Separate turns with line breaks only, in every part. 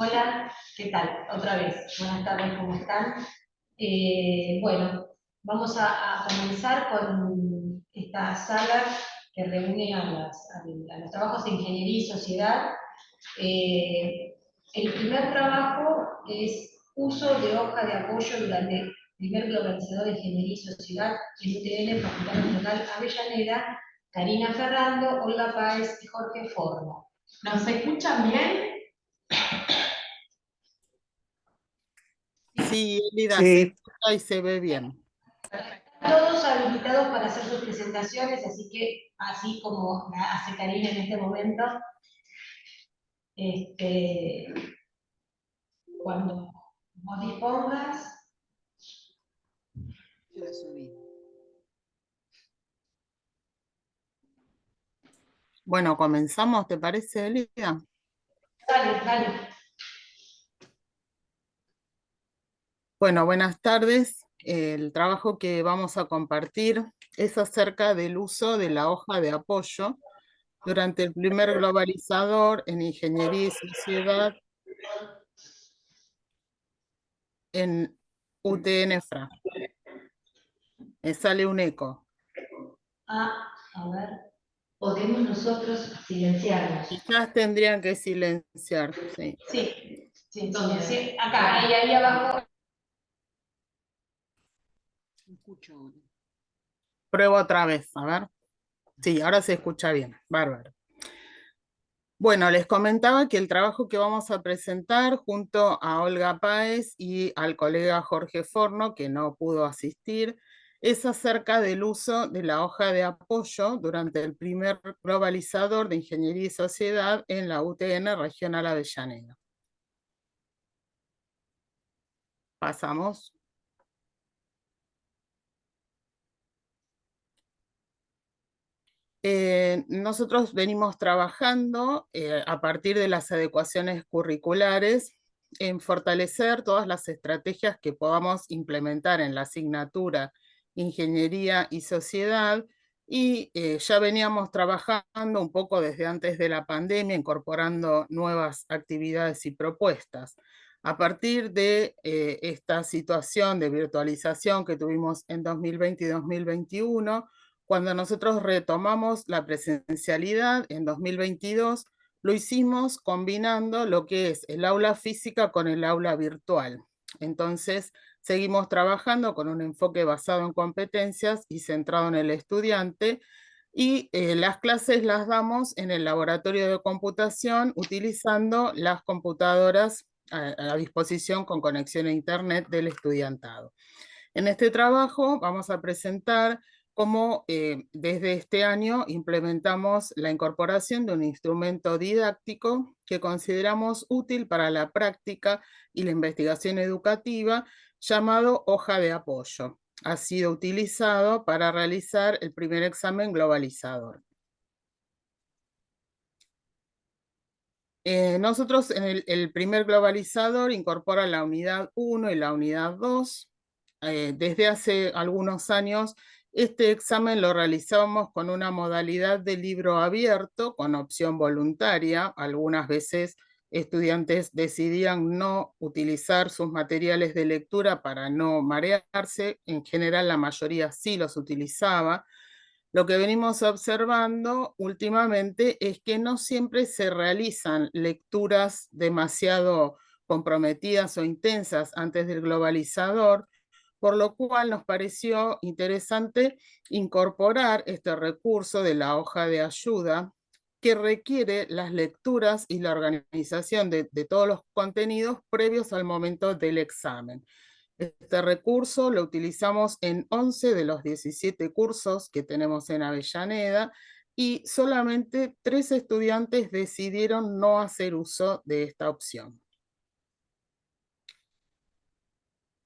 Hola, ¿qué tal? Otra vez. Buenas tardes, ¿cómo están? Bueno, vamos a comenzar con esta sala que reúne a los trabajos de ingeniería y sociedad. Eh, el primer trabajo es uso de hoja de apoyo durante el primer globalizador de ingeniería y sociedad en UTN, Facultad Nacional Avellaneda, Karina Ferrando, Olga Páez y Jorge Forno. ¿Nos escuchan bien?
Sí, Elida, se
Sí,
escucha y se ve bien.
Todos habilitados para hacer sus presentaciones, así que, así como la hace Karina en este momento, este, cuando vos dispongas.
Yo la subí. Bueno, comenzamos, ¿te parece, Elida?
Dale, dale.
Bueno, buenas tardes. El trabajo que vamos a compartir es acerca del uso de la hoja de apoyo durante el primer globalizador en ingeniería y sociedad en UTN-FRA. Me sale un eco.
A ver, podemos nosotros silenciarnos.
Quizás tendrían que silenciar, sí.
Sí, sí, sí, acá, ahí abajo.
Pruebo otra vez, a ver. Sí, ahora se escucha bien. Bárbaro. Bueno, les comentaba que el trabajo que vamos a presentar junto a Olga Páez y al colega Jorge Forno, que no pudo asistir, es acerca del uso de la hoja de apoyo durante el primer globalizador de Ingeniería y Sociedad en la UTN Regional Avellaneda. Pasamos. Nosotros venimos trabajando a partir de las adecuaciones curriculares en fortalecer todas las estrategias que podamos implementar en la asignatura Ingeniería y Sociedad y ya veníamos trabajando un poco desde antes de la pandemia, incorporando nuevas actividades y propuestas. A partir de esta situación de virtualización que tuvimos en 2020 y 2021, cuando nosotros retomamos la presencialidad en 2022, lo hicimos combinando lo que es el aula física con el aula virtual. Entonces, seguimos trabajando con un enfoque basado en competencias y centrado en el estudiante, y las clases las damos en el laboratorio de computación utilizando las computadoras a disposición con conexión a internet del estudiantado. En este trabajo vamos a presentar cómo desde este año implementamos la incorporación de un instrumento didáctico que consideramos útil para la práctica y la investigación educativa, llamado hoja de apoyo. Ha sido utilizado para realizar el primer examen globalizador. Nosotros en el primer globalizador incorpora la unidad 1 y la unidad 2. Desde hace algunos años este examen lo realizábamos con una modalidad de libro abierto, con opción voluntaria. Algunas veces estudiantes decidían no utilizar sus materiales de lectura para no marearse. En general la mayoría sí los utilizaba. Lo que venimos observando últimamente es que no siempre se realizan lecturas demasiado comprometidas o intensas antes del globalizador, por lo cual nos pareció interesante incorporar este recurso de la hoja de ayuda que requiere las lecturas y la organización de todos los contenidos previos al momento del examen. Este recurso lo utilizamos en 11 de los 17 cursos que tenemos en Avellaneda y solamente 3 estudiantes decidieron no hacer uso de esta opción.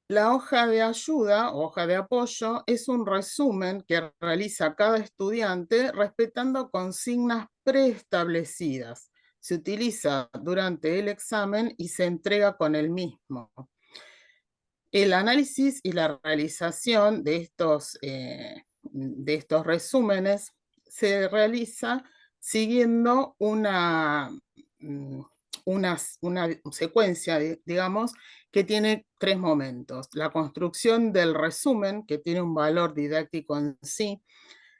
La hoja de ayuda o hoja de apoyo es un resumen que realiza cada estudiante respetando consignas preestablecidas. Se utiliza durante el examen y se entrega con el mismo. El análisis y la realización de estos resúmenes se realiza siguiendo una secuencia, digamos, que tiene 3 momentos. La construcción del resumen, que tiene un valor didáctico en sí,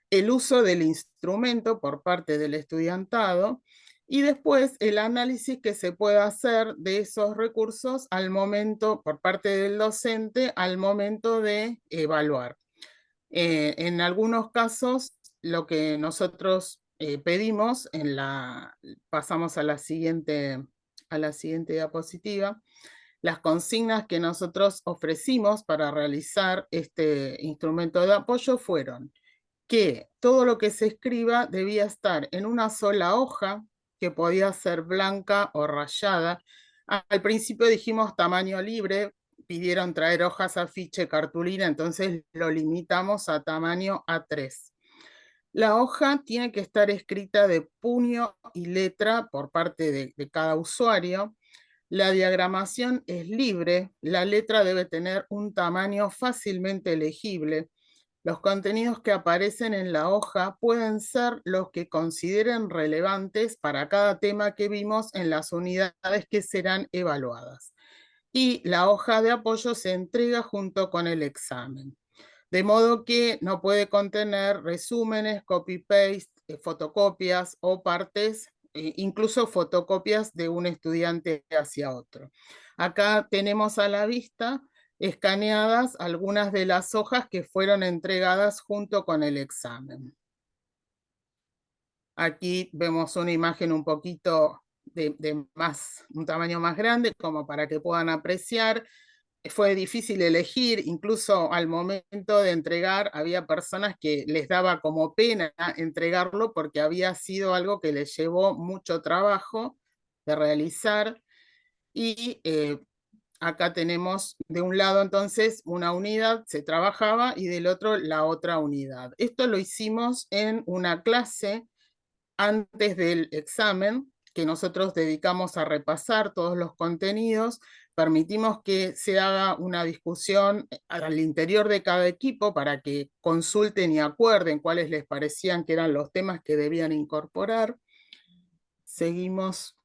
el uso del instrumento por parte del estudiantado, y después el análisis que se puede hacer de esos recursos al momento, por parte del docente, al momento de evaluar. En algunos casos, lo que nosotros pedimos, pasamos a la siguiente diapositiva, las consignas que nosotros ofrecimos para realizar este instrumento de apoyo fueron que todo lo que se escriba debía estar en una sola hoja, que podía ser blanca o rayada. Al principio dijimos tamaño libre, pidieron traer hojas, afiche, cartulina, entonces lo limitamos a tamaño A3. La hoja tiene que estar escrita de puño y letra por parte de cada usuario. La diagramación es libre, la letra debe tener un tamaño fácilmente legible. Los contenidos que aparecen en la hoja pueden ser los que consideren relevantes para cada tema que vimos en las unidades que serán evaluadas. Y la hoja de apoyo se entrega junto con el examen. De modo que no puede contener resúmenes, copy-paste, fotocopias o partes, incluso fotocopias de un estudiante hacia otro. Acá tenemos a la vista escaneadas algunas de las hojas que fueron entregadas junto con el examen. Aquí vemos una imagen un poquito un tamaño más grande, como para que puedan apreciar. Fue difícil elegir, incluso al momento de entregar había personas que les daba como pena entregarlo porque había sido algo que les llevó mucho trabajo de realizar. Y acá tenemos de un lado entonces una unidad, se trabajaba, y del otro la otra unidad. Esto lo hicimos en una clase antes del examen, que nosotros dedicamos a repasar todos los contenidos. Permitimos que se haga una discusión al interior de cada equipo para que consulten y acuerden cuáles les parecían que eran los temas que debían incorporar. Seguimos.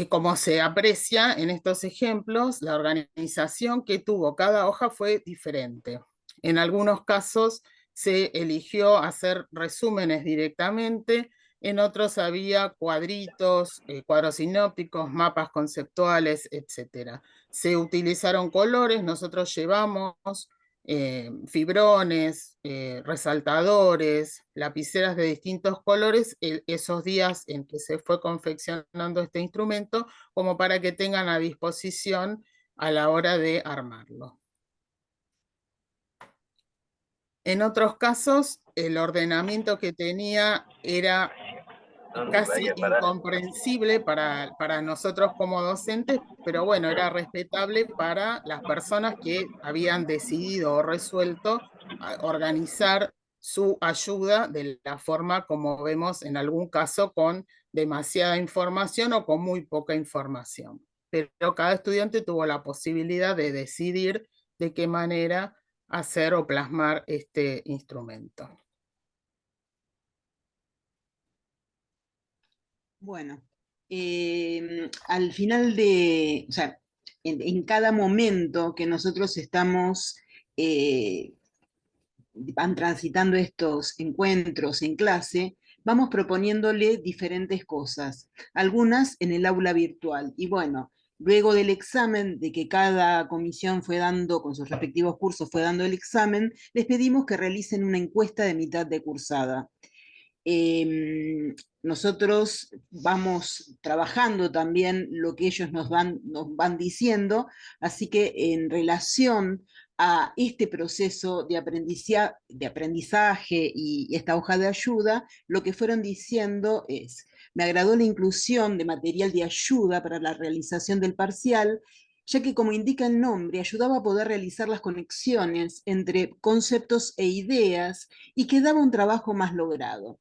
Como se aprecia en estos ejemplos, la organización que tuvo cada hoja fue diferente. En algunos casos se eligió hacer resúmenes directamente, en otros había cuadritos, cuadros sinópticos, mapas conceptuales, etc. Se utilizaron colores, nosotros llevamos fibrones, resaltadores, lapiceras de distintos colores, esos días en que se fue confeccionando este instrumento, como para que tengan a disposición a la hora de armarlo. En otros casos, el ordenamiento que tenía era casi incomprensible para nosotros como docentes, pero bueno, era respetable para las personas que habían decidido o resuelto organizar su ayuda de la forma como vemos en algún caso, con demasiada información o con muy poca información. Pero cada estudiante tuvo la posibilidad de decidir de qué manera hacer o plasmar este instrumento.
Bueno, al final o sea, en cada momento que nosotros estamos van transitando estos encuentros en clase, vamos proponiéndole diferentes cosas, algunas en el aula virtual. Y bueno, luego del examen, de que cada comisión fue dando, con sus respectivos cursos, fue dando el examen, les pedimos que realicen una encuesta de mitad de cursada. Nosotros vamos trabajando también lo que ellos nos van diciendo, así que en relación a este proceso de aprendizaje y esta hoja de ayuda, lo que fueron diciendo es: me agradó la inclusión de material de ayuda para la realización del parcial, ya que, como indica el nombre, ayudaba a poder realizar las conexiones entre conceptos e ideas y que daba un trabajo más logrado.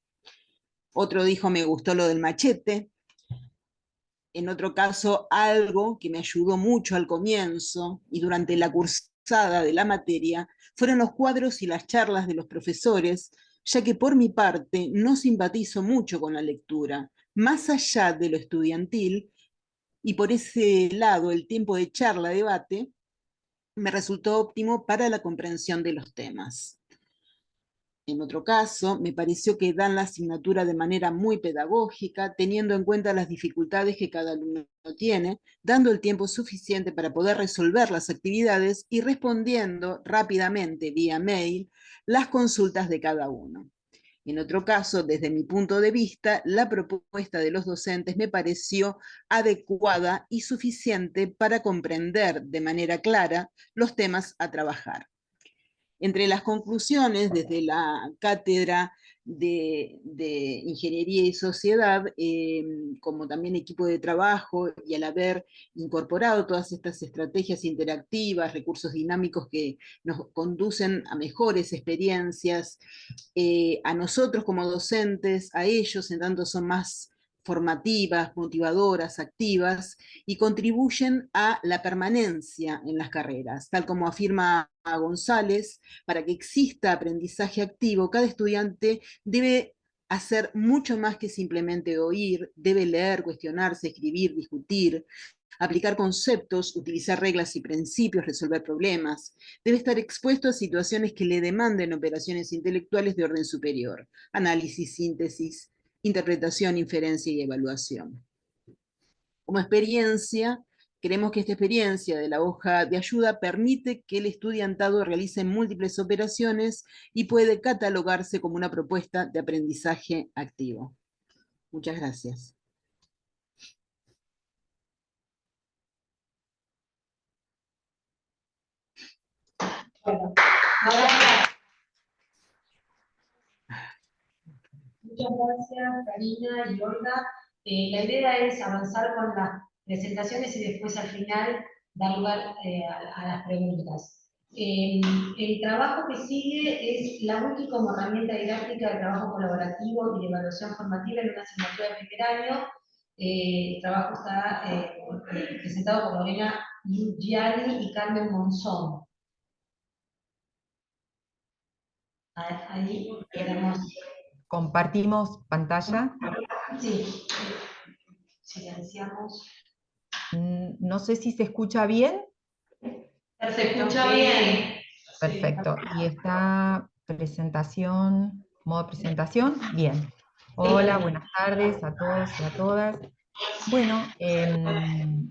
Otro dijo: me gustó lo del machete. En otro caso, algo que me ayudó mucho al comienzo y durante la cursada de la materia fueron los cuadros y las charlas de los profesores, ya que por mi parte no simpatizo mucho con la lectura, más allá de lo estudiantil, y por ese lado el tiempo de charla, debate, me resultó óptimo para la comprensión de los temas. En otro caso, me pareció que dan la asignatura de manera muy pedagógica, teniendo en cuenta las dificultades que cada alumno tiene, dando el tiempo suficiente para poder resolver las actividades y respondiendo rápidamente vía mail las consultas de cada uno. En otro caso, desde mi punto de vista, la propuesta de los docentes me pareció adecuada y suficiente para comprender de manera clara los temas a trabajar. Entre las conclusiones, desde la cátedra de Ingeniería y Sociedad, como también equipo de trabajo, y al haber incorporado todas estas estrategias interactivas, recursos dinámicos que nos conducen a mejores experiencias, a nosotros como docentes, a ellos en tanto son más formativas, motivadoras, activas, y contribuyen a la permanencia en las carreras. Tal como afirma González, para que exista aprendizaje activo, cada estudiante debe hacer mucho más que simplemente oír, debe leer, cuestionarse, escribir, discutir, aplicar conceptos, utilizar reglas y principios, resolver problemas. Debe estar expuesto a situaciones que le demanden operaciones intelectuales de orden superior, análisis, síntesis, interpretación, inferencia y evaluación. Como experiencia, creemos que esta experiencia de la hoja de ayuda permite que el estudiantado realice múltiples operaciones y puede catalogarse como una propuesta de aprendizaje activo. Muchas gracias.
Bueno, ahora muchas gracias, Karina y Olga. La idea es avanzar con las presentaciones y después al final dar lugar a las preguntas. El trabajo que sigue es la UTI como herramienta didáctica de trabajo colaborativo y de evaluación formativa en una asignatura de primer año. El trabajo está presentado por Lorena Gianni y Carmen Monzón. Ahí tenemos.
Compartimos pantalla.
Sí, silenciamos.
No sé si se escucha bien.
Se escucha bien.
Perfecto. Y esta presentación, modo presentación, bien. Hola, buenas tardes a todos y a todas. Bueno,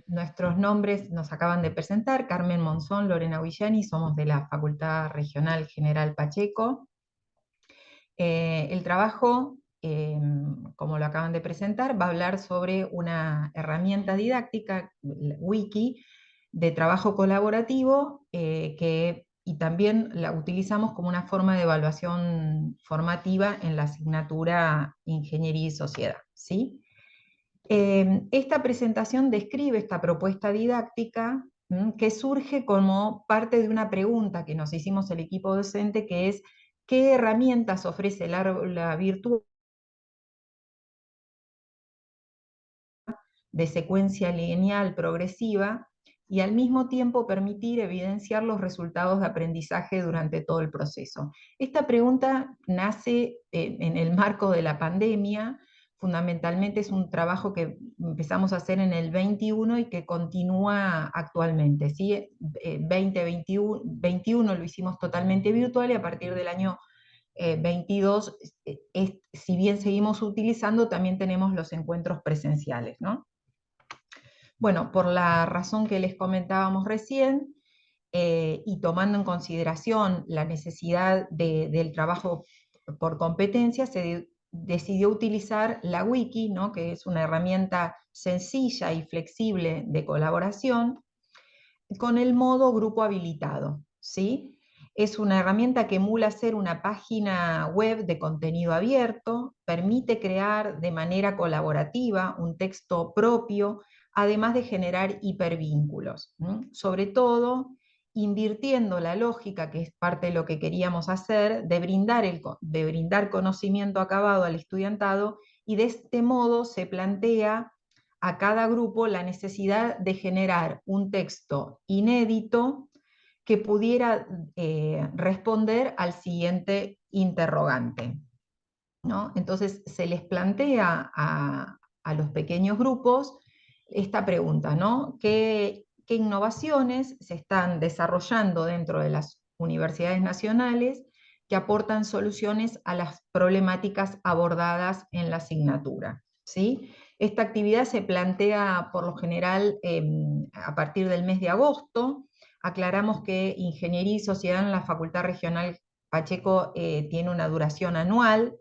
nuestros nombres nos acaban de presentar, Carmen Monzón, Lorena Villani, somos de la Facultad Regional General Pacheco. El trabajo, como lo acaban de presentar, va a hablar sobre una herramienta didáctica, Wiki, de trabajo colaborativo, y también la utilizamos como una forma de evaluación formativa en la asignatura Ingeniería y Sociedad, ¿sí? Esta presentación describe esta propuesta didáctica que surge como parte de una pregunta que nos hicimos el equipo docente, que es ¿qué herramientas ofrece la virtual de secuencia lineal progresiva y al mismo tiempo permitir evidenciar los resultados de aprendizaje durante todo el proceso? Esta pregunta nace en el marco de la pandemia. Fundamentalmente es un trabajo que empezamos a hacer en el 21 y que continúa actualmente, ¿sí? 2021 lo hicimos totalmente virtual y a partir del año 22, si bien seguimos utilizando, también tenemos los encuentros presenciales, ¿no? Bueno, por la razón que les comentábamos recién, y tomando en consideración la necesidad del trabajo por competencia, se decidió utilizar la Wiki, ¿no? Que es una herramienta sencilla y flexible de colaboración, con el modo grupo habilitado, ¿sí? Es una herramienta que emula ser una página web de contenido abierto, permite crear de manera colaborativa un texto propio, además de generar hipervínculos, ¿sí? Sobre todo, invirtiendo la lógica, que es parte de lo que queríamos hacer, de brindar conocimiento acabado al estudiantado, y de este modo se plantea a cada grupo la necesidad de generar un texto inédito que pudiera responder al siguiente interrogante, ¿no? Entonces se les plantea a los pequeños grupos esta pregunta, ¿no? ¿Qué innovaciones se están desarrollando dentro de las universidades nacionales que aportan soluciones a las problemáticas abordadas en la asignatura? ¿Sí? Esta actividad se plantea por lo general a partir del mes de agosto. Aclaramos que Ingeniería y Sociedad en la Facultad Regional Pacheco tiene una duración anual.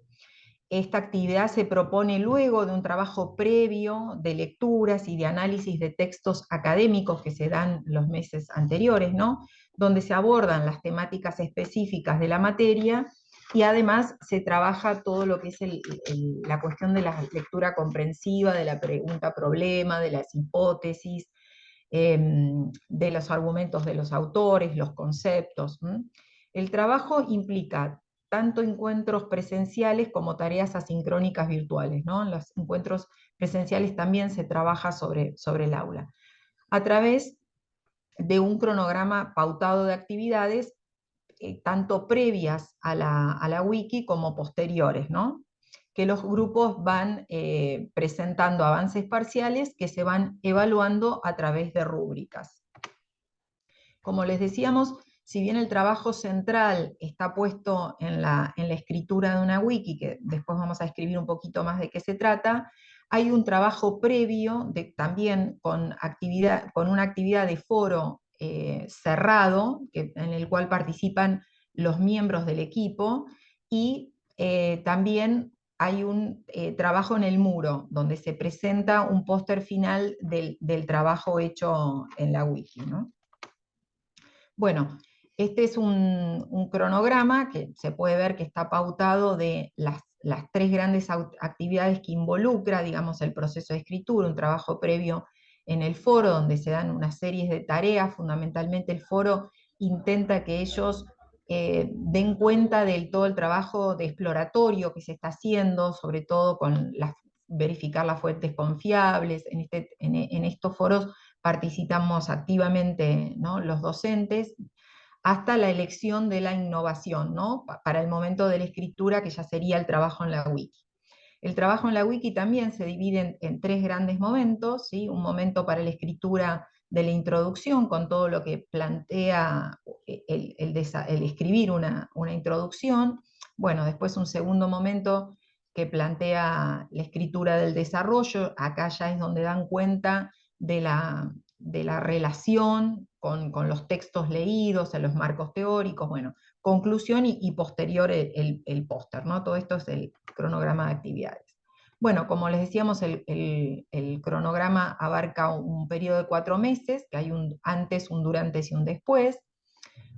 Esta actividad se propone luego de un trabajo previo de lecturas y de análisis de textos académicos que se dan los meses anteriores, ¿no? Donde se abordan las temáticas específicas de la materia y además se trabaja todo lo que es la cuestión de la lectura comprensiva, de la pregunta-problema, de las hipótesis, de los argumentos de los autores, los conceptos. El trabajo implica tanto encuentros presenciales como tareas asincrónicas virtuales, ¿no? En los encuentros presenciales también se trabaja sobre el aula, a través de un cronograma pautado de actividades, tanto previas a la wiki como posteriores, ¿no? Que los grupos van presentando avances parciales que se van evaluando a través de rúbricas. Como les decíamos, si bien el trabajo central está puesto en la escritura de una wiki, que después vamos a escribir un poquito más de qué se trata, hay un trabajo previo también con una actividad de foro cerrado, en el cual participan los miembros del equipo, y también hay un trabajo en el muro, donde se presenta un póster final del trabajo hecho en la wiki, ¿no? Bueno, este es un cronograma que se puede ver que está pautado de las tres grandes actividades que involucra, digamos, el proceso de escritura, un trabajo previo en el foro, donde se dan una serie de tareas. Fundamentalmente el foro intenta que ellos den cuenta de todo el trabajo de exploratorio que se está haciendo, sobre todo con verificar las fuentes confiables. En estos foros participamos activamente, ¿no?, los docentes, hasta la elección de la innovación, ¿no?, para el momento de la escritura, que ya sería el trabajo en la wiki. El trabajo en la wiki también se divide en tres grandes momentos, ¿sí? Un momento para la escritura de la introducción, con todo lo que plantea el escribir una introducción. Bueno, después un segundo momento que plantea la escritura del desarrollo. Acá ya es donde dan cuenta de la relación con los textos leídos, en los marcos teóricos, bueno, conclusión y posterior el póster, ¿no? Todo esto es el cronograma de actividades. Bueno, como les decíamos, el cronograma abarca un periodo de 4 meses, que hay un antes, un durante y un después.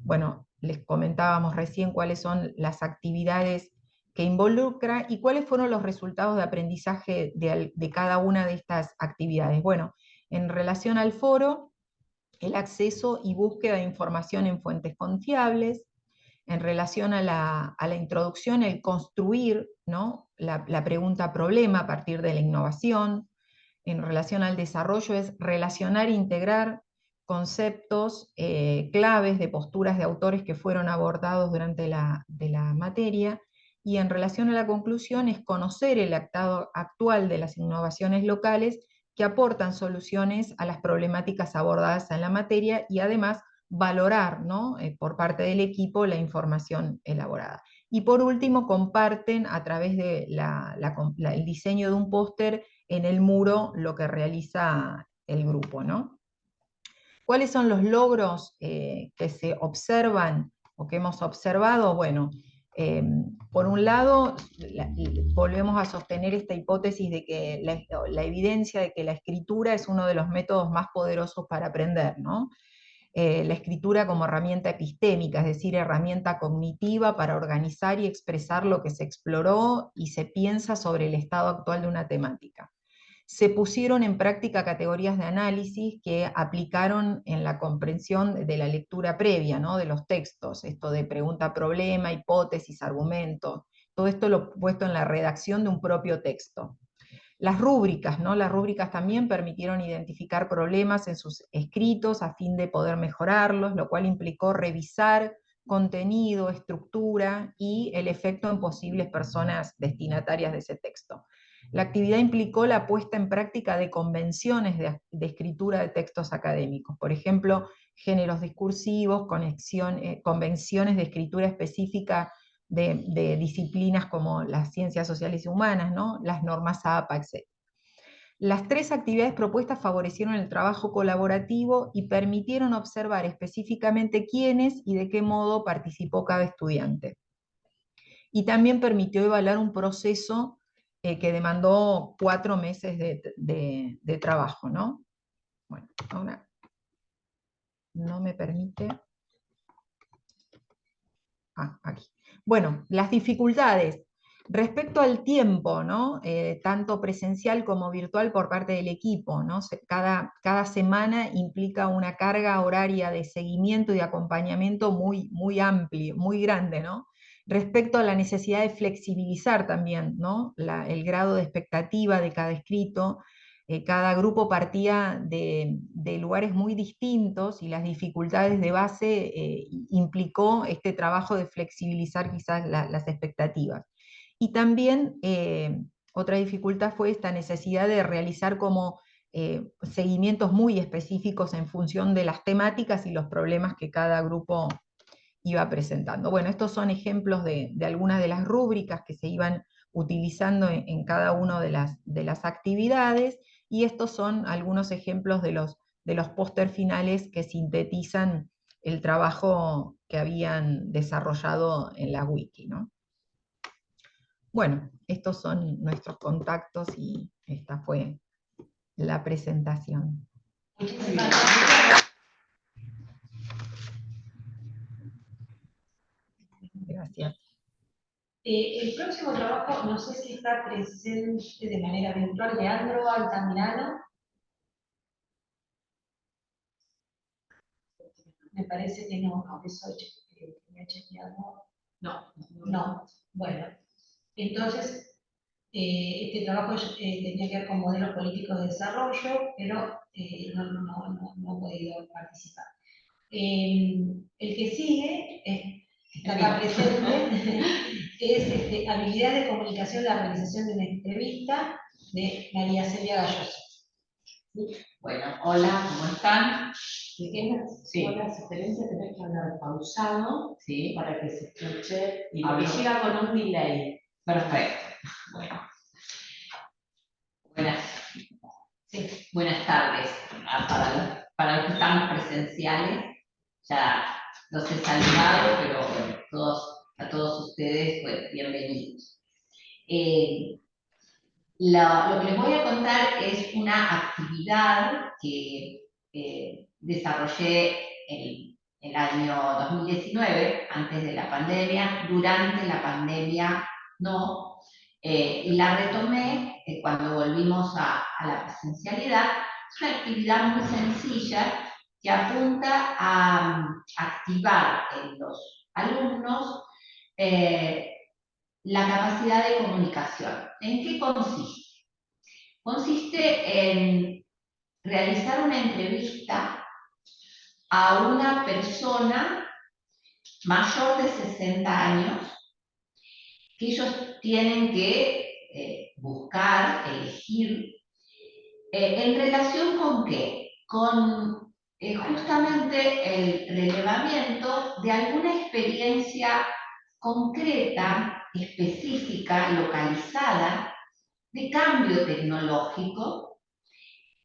Bueno, les comentábamos recién cuáles son las actividades que involucra y cuáles fueron los resultados de aprendizaje de cada una de estas actividades. Bueno, en relación al foro, el acceso y búsqueda de información en fuentes confiables. En relación a la introducción, el construir, ¿no?, la pregunta-problema a partir de la innovación. En relación al desarrollo es relacionar e integrar conceptos claves de posturas de autores que fueron abordados durante de la materia. Y en relación a la conclusión es conocer el estado actual de las innovaciones locales que aportan soluciones a las problemáticas abordadas en la materia, y además valorar, ¿no?, por parte del equipo la información elaborada. Y por último, comparten a través de el diseño de un póster en el muro lo que realiza el grupo, ¿no? ¿Cuáles son los logros que se observan o que hemos observado? Bueno, por un lado, volvemos a sostener esta hipótesis de que la evidencia de que la escritura es uno de los métodos más poderosos para aprender, ¿no? La escritura como herramienta epistémica, es decir, herramienta cognitiva para organizar y expresar lo que se exploró y se piensa sobre el estado actual de una temática. Se pusieron en práctica categorías de análisis que aplicaron en la comprensión de la lectura previa, ¿no?, de los textos, esto de pregunta-problema, hipótesis, argumento, todo esto lo puesto en la redacción de un propio texto. Las rúbricas, ¿no? Las rúbricas también permitieron identificar problemas en sus escritos a fin de poder mejorarlos, lo cual implicó revisar contenido, estructura y el efecto en posibles personas destinatarias de ese texto. La actividad implicó la puesta en práctica de convenciones de escritura de textos académicos, por ejemplo, géneros discursivos, convenciones de escritura específica de disciplinas como las ciencias sociales y humanas, ¿no? Las normas APA, etc. Las 3 actividades propuestas favorecieron el trabajo colaborativo y permitieron observar específicamente quiénes y de qué modo participó cada estudiante. Y también permitió evaluar un proceso que demandó 4 meses de trabajo, ¿no? Bueno, ahora no me permite... aquí. Bueno, las dificultades. Respecto al tiempo, ¿no? Tanto presencial como virtual por parte del equipo, ¿no? Cada semana implica una carga horaria de seguimiento y de acompañamiento muy amplia, muy grande, ¿no? Respecto a la necesidad de flexibilizar también, ¿no? El grado de expectativa de cada escrito, cada grupo partía de lugares muy distintos y las dificultades de base implicó este trabajo de flexibilizar quizás las expectativas. Y también otra dificultad fue esta necesidad de realizar como seguimientos muy específicos en función de las temáticas y los problemas que cada grupo iba presentando. Bueno, estos son ejemplos de algunas de las rúbricas que se iban utilizando en cada una de las actividades, y estos son algunos ejemplos de los póster finales que sintetizan el trabajo que habían desarrollado en la wiki, ¿no? Bueno, estos son nuestros contactos y esta fue la presentación.
Muchísimas gracias.
Gracias.
El próximo trabajo, no sé si está presente de manera virtual, Leandro Altamirano. Me parece que no, por eso he chequeado. No, bueno. Entonces, este trabajo tenía que ver con modelos políticos de desarrollo, pero no he podido participar. El que sigue, está acá presente, es habilidad de comunicación, la realización de una entrevista de María Celia Galloso.
Bueno, hola, ¿cómo están?
Sí. Con la sugerencia tenés que hablar pausado,
Sí.
para que se escuche, y
Hablo.
porque llega con un delay.
Perfecto. Bueno. Buenas tardes para los que estamos presenciales. Ya los he saludado, pero bueno, a todos ustedes, pues, bienvenidos. Lo que les voy a contar es una actividad que desarrollé el año 2019, antes de la pandemia. Durante la pandemia no, y la retomé cuando volvimos a la presencialidad. Es una actividad muy sencilla que apunta a activar en los alumnos la capacidad de comunicación. ¿En qué consiste? Consiste en realizar una entrevista a una persona mayor de 60 años, que ellos tienen que buscar, elegir, ¿en relación con qué? Con justamente el relevamiento de alguna experiencia concreta, específica, localizada, de cambio tecnológico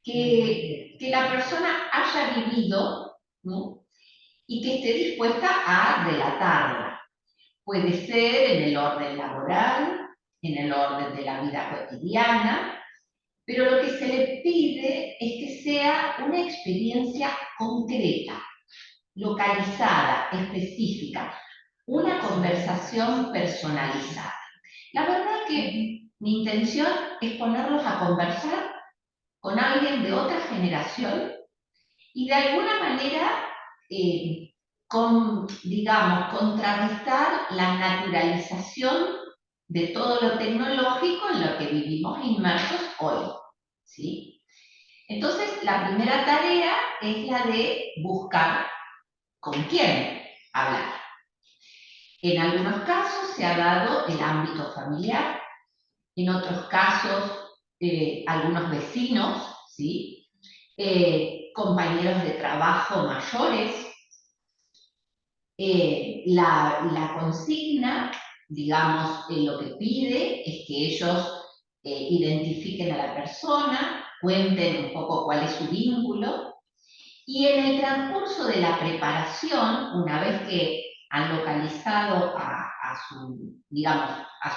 que la persona haya vivido, ¿no? Y que esté dispuesta a relatarla. Puede ser en el orden laboral, en el orden de la vida cotidiana, pero lo que se le pide es que sea una experiencia concreta, localizada, específica, una conversación personalizada. La verdad que mi intención es ponerlos a conversar con alguien de otra generación y de alguna manera, contrarrestar la naturalización de todo lo tecnológico en lo que vivimos inmersos hoy, ¿sí? Entonces, la primera tarea es la de buscar con quién hablar. En algunos casos se ha dado el ámbito familiar, en otros casos algunos vecinos, ¿sí? Compañeros de trabajo mayores. La consigna, digamos, lo que pide es que ellos identifiquen a la persona, cuenten un poco cuál es su vínculo, y en el transcurso de la preparación, una vez que han localizado a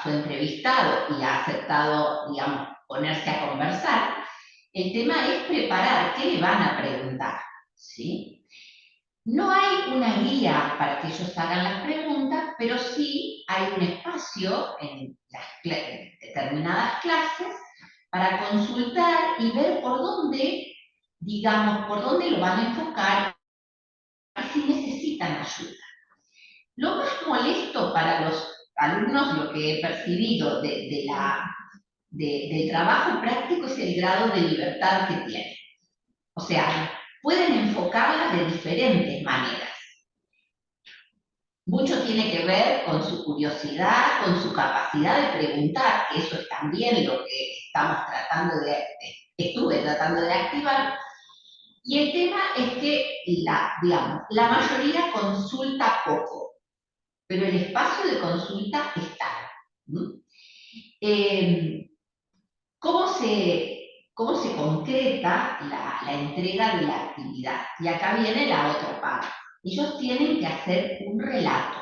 su entrevistado y ha aceptado, digamos, ponerse a conversar, el tema es preparar qué le van a preguntar, ¿sí? No hay una guía para que ellos hagan las preguntas, pero sí hay un espacio en determinadas clases para consultar y ver por dónde, digamos, por dónde lo van a enfocar y si necesitan ayuda. Lo más molesto para los alumnos, lo que he percibido del trabajo práctico, es el grado de libertad que tienen. O sea, pueden enfocarlas de diferentes maneras. Mucho tiene que ver con su curiosidad, con su capacidad de preguntar, que eso es también lo que estuve tratando de activar. Y el tema es que, la mayoría consulta poco, pero el espacio de consulta está. ¿Cómo se concreta la entrega de la actividad? Y acá viene la otra parte. Ellos tienen que hacer un relato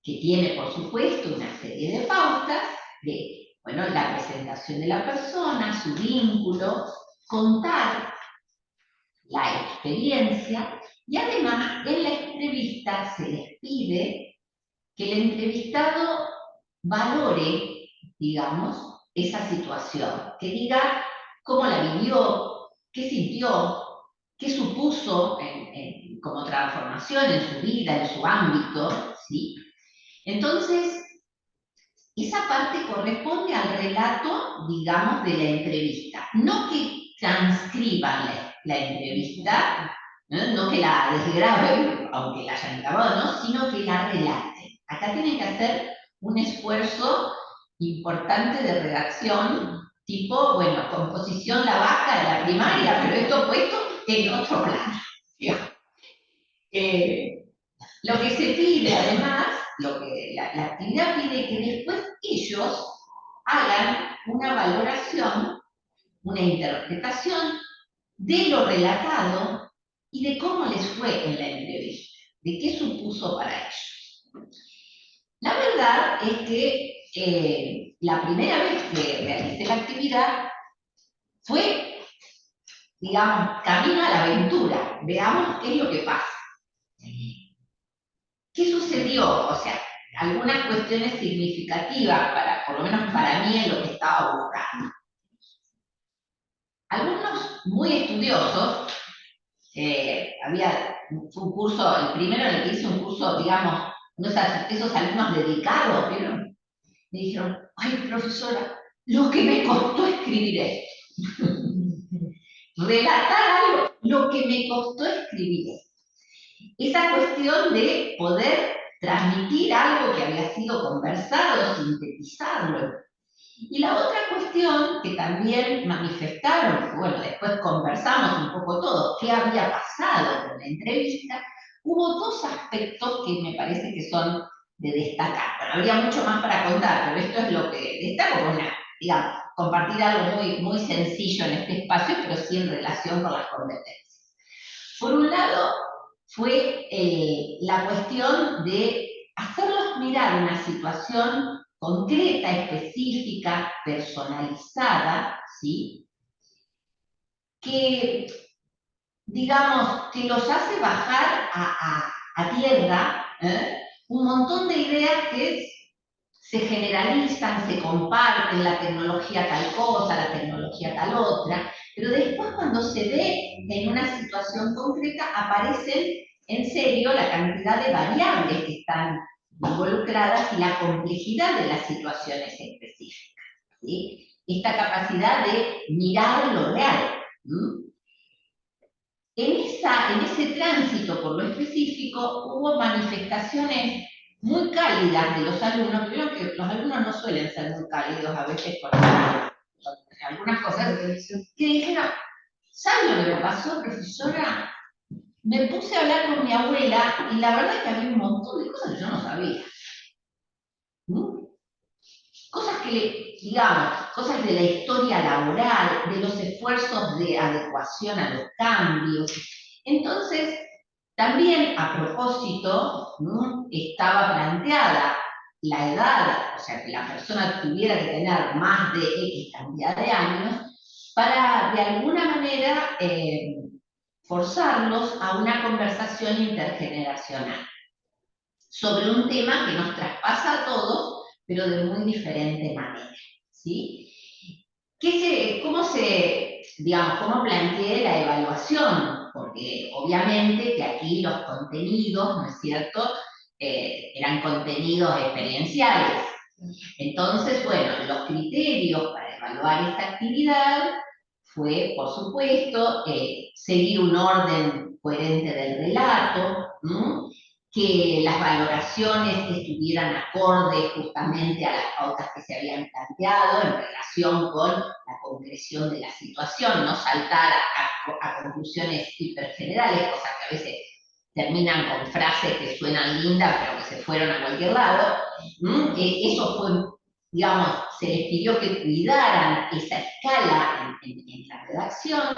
que tiene, por supuesto, una serie de pautas de, bueno, la presentación de la persona, su vínculo, contar la experiencia, y además en la entrevista se les pide que el entrevistado valore, digamos, esa situación, que diga cómo la vivió, qué sintió, qué supuso como transformación en su vida, en su ámbito, ¿sí? Entonces, esa parte corresponde al relato, digamos, de la entrevista. No que transcriban la entrevista, no que la desgraben, aunque la hayan grabado, ¿no? Sino que la relaten. Acá tienen que hacer un esfuerzo importante de redacción, tipo, bueno, composición la vaca de la primaria, pero esto puesto en otro plano. Lo que se pide, además, lo que la actividad pide, que después ellos hagan una valoración, una interpretación de lo relatado y de cómo les fue en la entrevista, de qué supuso para ellos. La verdad es que la primera vez que realicé la actividad fue, digamos, camino a la aventura. Veamos qué es lo que pasa. ¿Qué sucedió? O sea, algunas cuestiones significativas, por lo menos para mí, en lo que estaba buscando. Algunos muy estudiosos, fue un curso, el primero en el que hice un curso, digamos, esos alumnos dedicados, ¿vieron? Me dijeron, ay, profesora, lo que me costó escribir esto. Relatar algo, lo que me costó escribir esto. Esa cuestión de poder transmitir algo que había sido conversado, sintetizarlo. Y la otra cuestión que también manifestaron, bueno, después conversamos un poco todo, qué había pasado con la entrevista, hubo dos aspectos que me parece que son de destacar. Bueno, habría mucho más para contar, pero esto es lo que destaco, digamos, compartir algo muy, muy sencillo en este espacio, pero sí en relación con las competencias. Por un lado, fue la cuestión de hacerlos mirar una situación concreta, específica, personalizada, ¿sí? Que, digamos, que los hace bajar a tierra un montón de ideas que se generalizan, se comparten, la tecnología tal cosa, la tecnología tal otra, pero después cuando se ve en una situación concreta aparecen en serio la cantidad de variables que están involucradas y la complejidad de las situaciones específicas, ¿sí? Esta capacidad de mirar lo real. En ese tránsito por lo específico hubo manifestaciones muy cálidas de los alumnos, creo que los alumnos no suelen ser muy cálidos a veces con algunas cosas, que dijeron, ¿sabe lo que me pasó, profesora? Me puse a hablar con mi abuela y la verdad es que había un montón de cosas que yo no sabía. ¿Mm? Cosas que, digamos, cosas de la historia laboral, de los esfuerzos de adecuación a los cambios. Entonces, también a propósito, ¿no?, estaba planteada la edad, o sea, que la persona tuviera que tener más de X cantidad de años, para de alguna manera forzarlos a una conversación intergeneracional sobre un tema que nos traspasa a todos, pero de muy diferente manera, ¿sí? ¿Cómo planteé la evaluación? Porque obviamente que aquí los contenidos, ¿no es cierto?, eran contenidos experienciales. Entonces, bueno, los criterios para evaluar esta actividad fue, por supuesto, seguir un orden coherente del relato, ¿no?, que las valoraciones estuvieran acordes justamente a las pautas que se habían planteado en relación con la concreción de la situación, no saltar a conclusiones hipergenerales, cosas que a veces terminan con frases que suenan lindas pero que se fueron a cualquier lado. Eso fue, digamos, se les pidió que cuidaran esa escala en la redacción,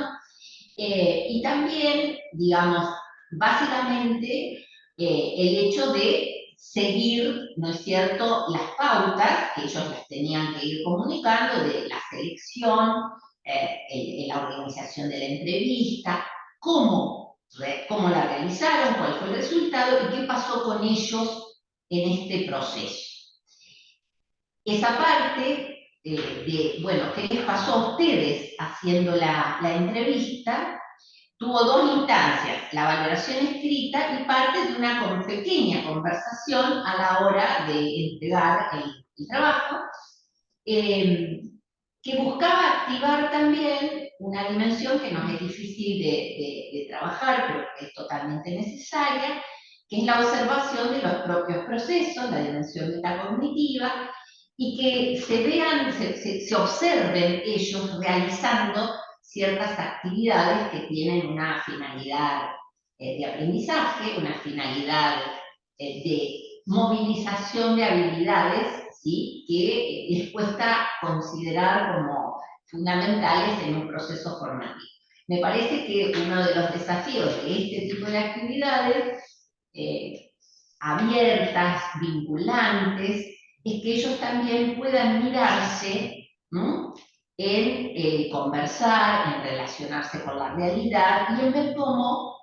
y también, digamos, básicamente el hecho de seguir, ¿no es cierto?, las pautas que ellos las tenían que ir comunicando de la selección, la organización de la entrevista, cómo la realizaron, cuál fue el resultado y qué pasó con ellos en este proceso. Esa parte bueno, ¿qué les pasó a ustedes haciendo la entrevista? Tuvo dos instancias, la valoración escrita y parte de una pequeña conversación a la hora de entregar el trabajo, que buscaba activar también una dimensión que nos es difícil de trabajar, pero que es totalmente necesaria, que es la observación de los propios procesos, la dimensión metacognitiva, y que se vean, se observen ellos realizando ciertas actividades que tienen una finalidad de aprendizaje, una finalidad de movilización de habilidades, ¿sí?, que les cuesta considerar como fundamentales en un proceso formativo. Me parece que uno de los desafíos de este tipo de actividades abiertas, vinculantes, es que ellos también puedan mirarse, ¿no?, en conversar, en relacionarse con la realidad y en ver cómo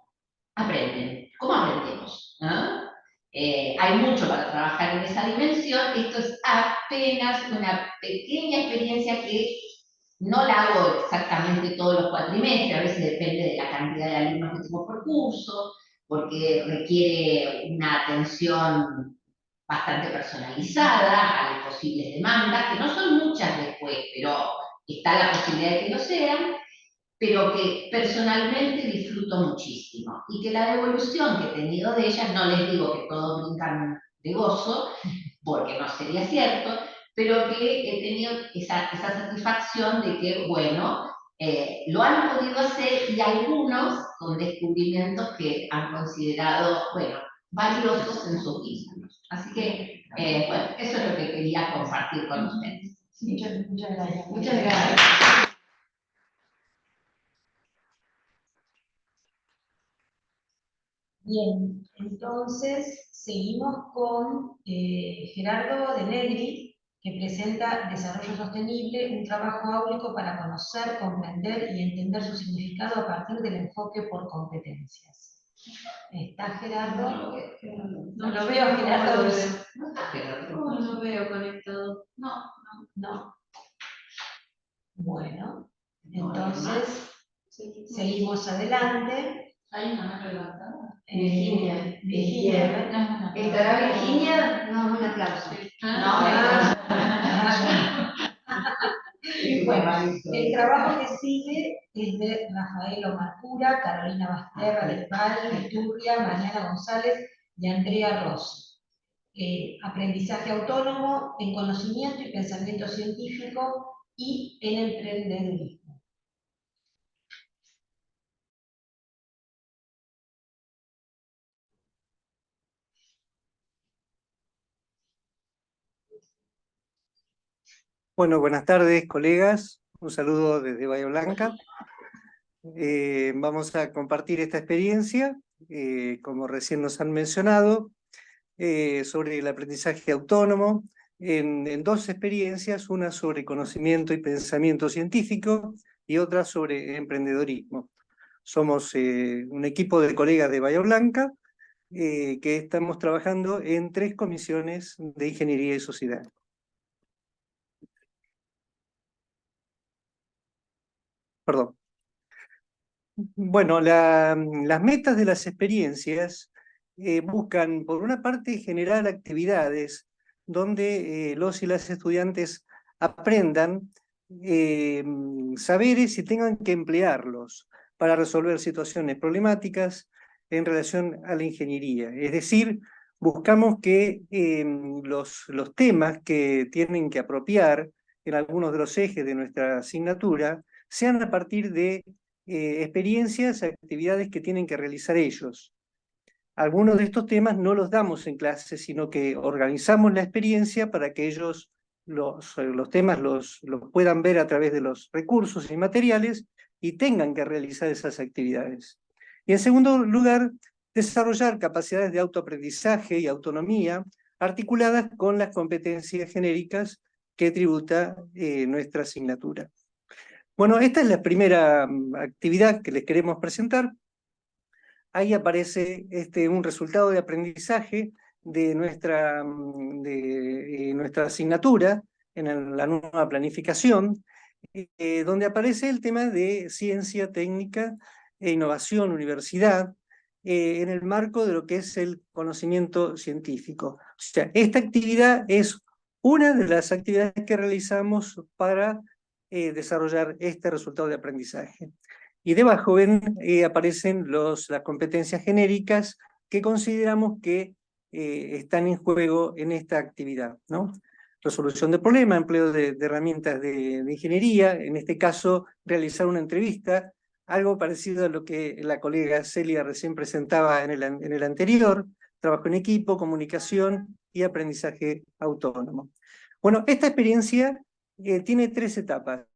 aprenden, cómo aprendemos, ¿no? Hay mucho para trabajar en esa dimensión. Esto es apenas una pequeña experiencia que no la hago exactamente todos los cuatrimestres, a veces depende de la cantidad de alumnos que tengo por curso, porque requiere una atención bastante personalizada a las posibles demandas, que no son muchas después, pero está la posibilidad de que lo sean, pero que personalmente disfruto muchísimo. Y que la devolución que he tenido de ellas, no les digo que todos brincan de gozo, porque no sería cierto, pero que he tenido esa satisfacción de que, bueno, lo han podido hacer y algunos con descubrimientos que han considerado, bueno, valiosos en sus vínculos. Así que, bueno, eso es lo que quería compartir con ustedes.
Muchas gracias.
Muchas gracias. Bien, entonces seguimos con Gerardo de Negri, que presenta Desarrollo Sostenible, un trabajo áulico para conocer, comprender y entender su significado a partir del enfoque por competencias. ¿Está Gerardo? No lo veo, Gerardo.
No lo veo conectado.
No. Bueno, entonces seguimos adelante.
Hay una relatada.
Virginia.
¿Estará Virginia? No, un aplauso.
Bueno, el trabajo que sigue es de Rafael Omarcura, Carolina Basterra del Val, Iturria, Mariana González y Andrea Rossi. aprendizaje autónomo, en conocimiento y pensamiento científico y en emprendedurismo.
Bueno, buenas tardes, colegas. Un saludo desde Bahía Blanca. Vamos a compartir esta experiencia, como recién nos han mencionado, sobre el aprendizaje autónomo, en dos experiencias, una sobre conocimiento y pensamiento científico y otra sobre emprendedorismo. Somos un equipo de colegas de Bahía Blanca que estamos trabajando en 3 comisiones de ingeniería y sociedad. Perdón. Bueno, las metas de las experiencias buscan, por una parte, generar actividades donde los y las estudiantes aprendan saberes y tengan que emplearlos para resolver situaciones problemáticas en relación a la ingeniería. Es decir, buscamos que los temas que tienen que apropiar en algunos de los ejes de nuestra asignatura sean a partir de experiencias, actividades que tienen que realizar ellos. Algunos de estos temas no los damos en clase, sino que organizamos la experiencia para que ellos los temas los puedan ver a través de los recursos y materiales y tengan que realizar esas actividades. Y en segundo lugar, desarrollar capacidades de autoaprendizaje y autonomía articuladas con las competencias genéricas que tributa nuestra asignatura. Bueno, esta es la primera actividad que les queremos presentar. Ahí aparece un resultado de aprendizaje de nuestra asignatura en la nueva planificación, donde aparece el tema de ciencia, técnica e innovación, universidad, en el marco de lo que es el conocimiento científico. O sea, esta actividad es una de las actividades que realizamos para desarrollar este resultado de aprendizaje. Y debajo ven, aparecen las competencias genéricas que consideramos que están en juego en esta actividad, ¿no? Resolución de problemas, empleo de herramientas de ingeniería, en este caso realizar una entrevista, algo parecido a lo que la colega Celia recién presentaba en el anterior, trabajo en equipo, comunicación y aprendizaje autónomo. Bueno, esta experiencia tiene 3 etapas.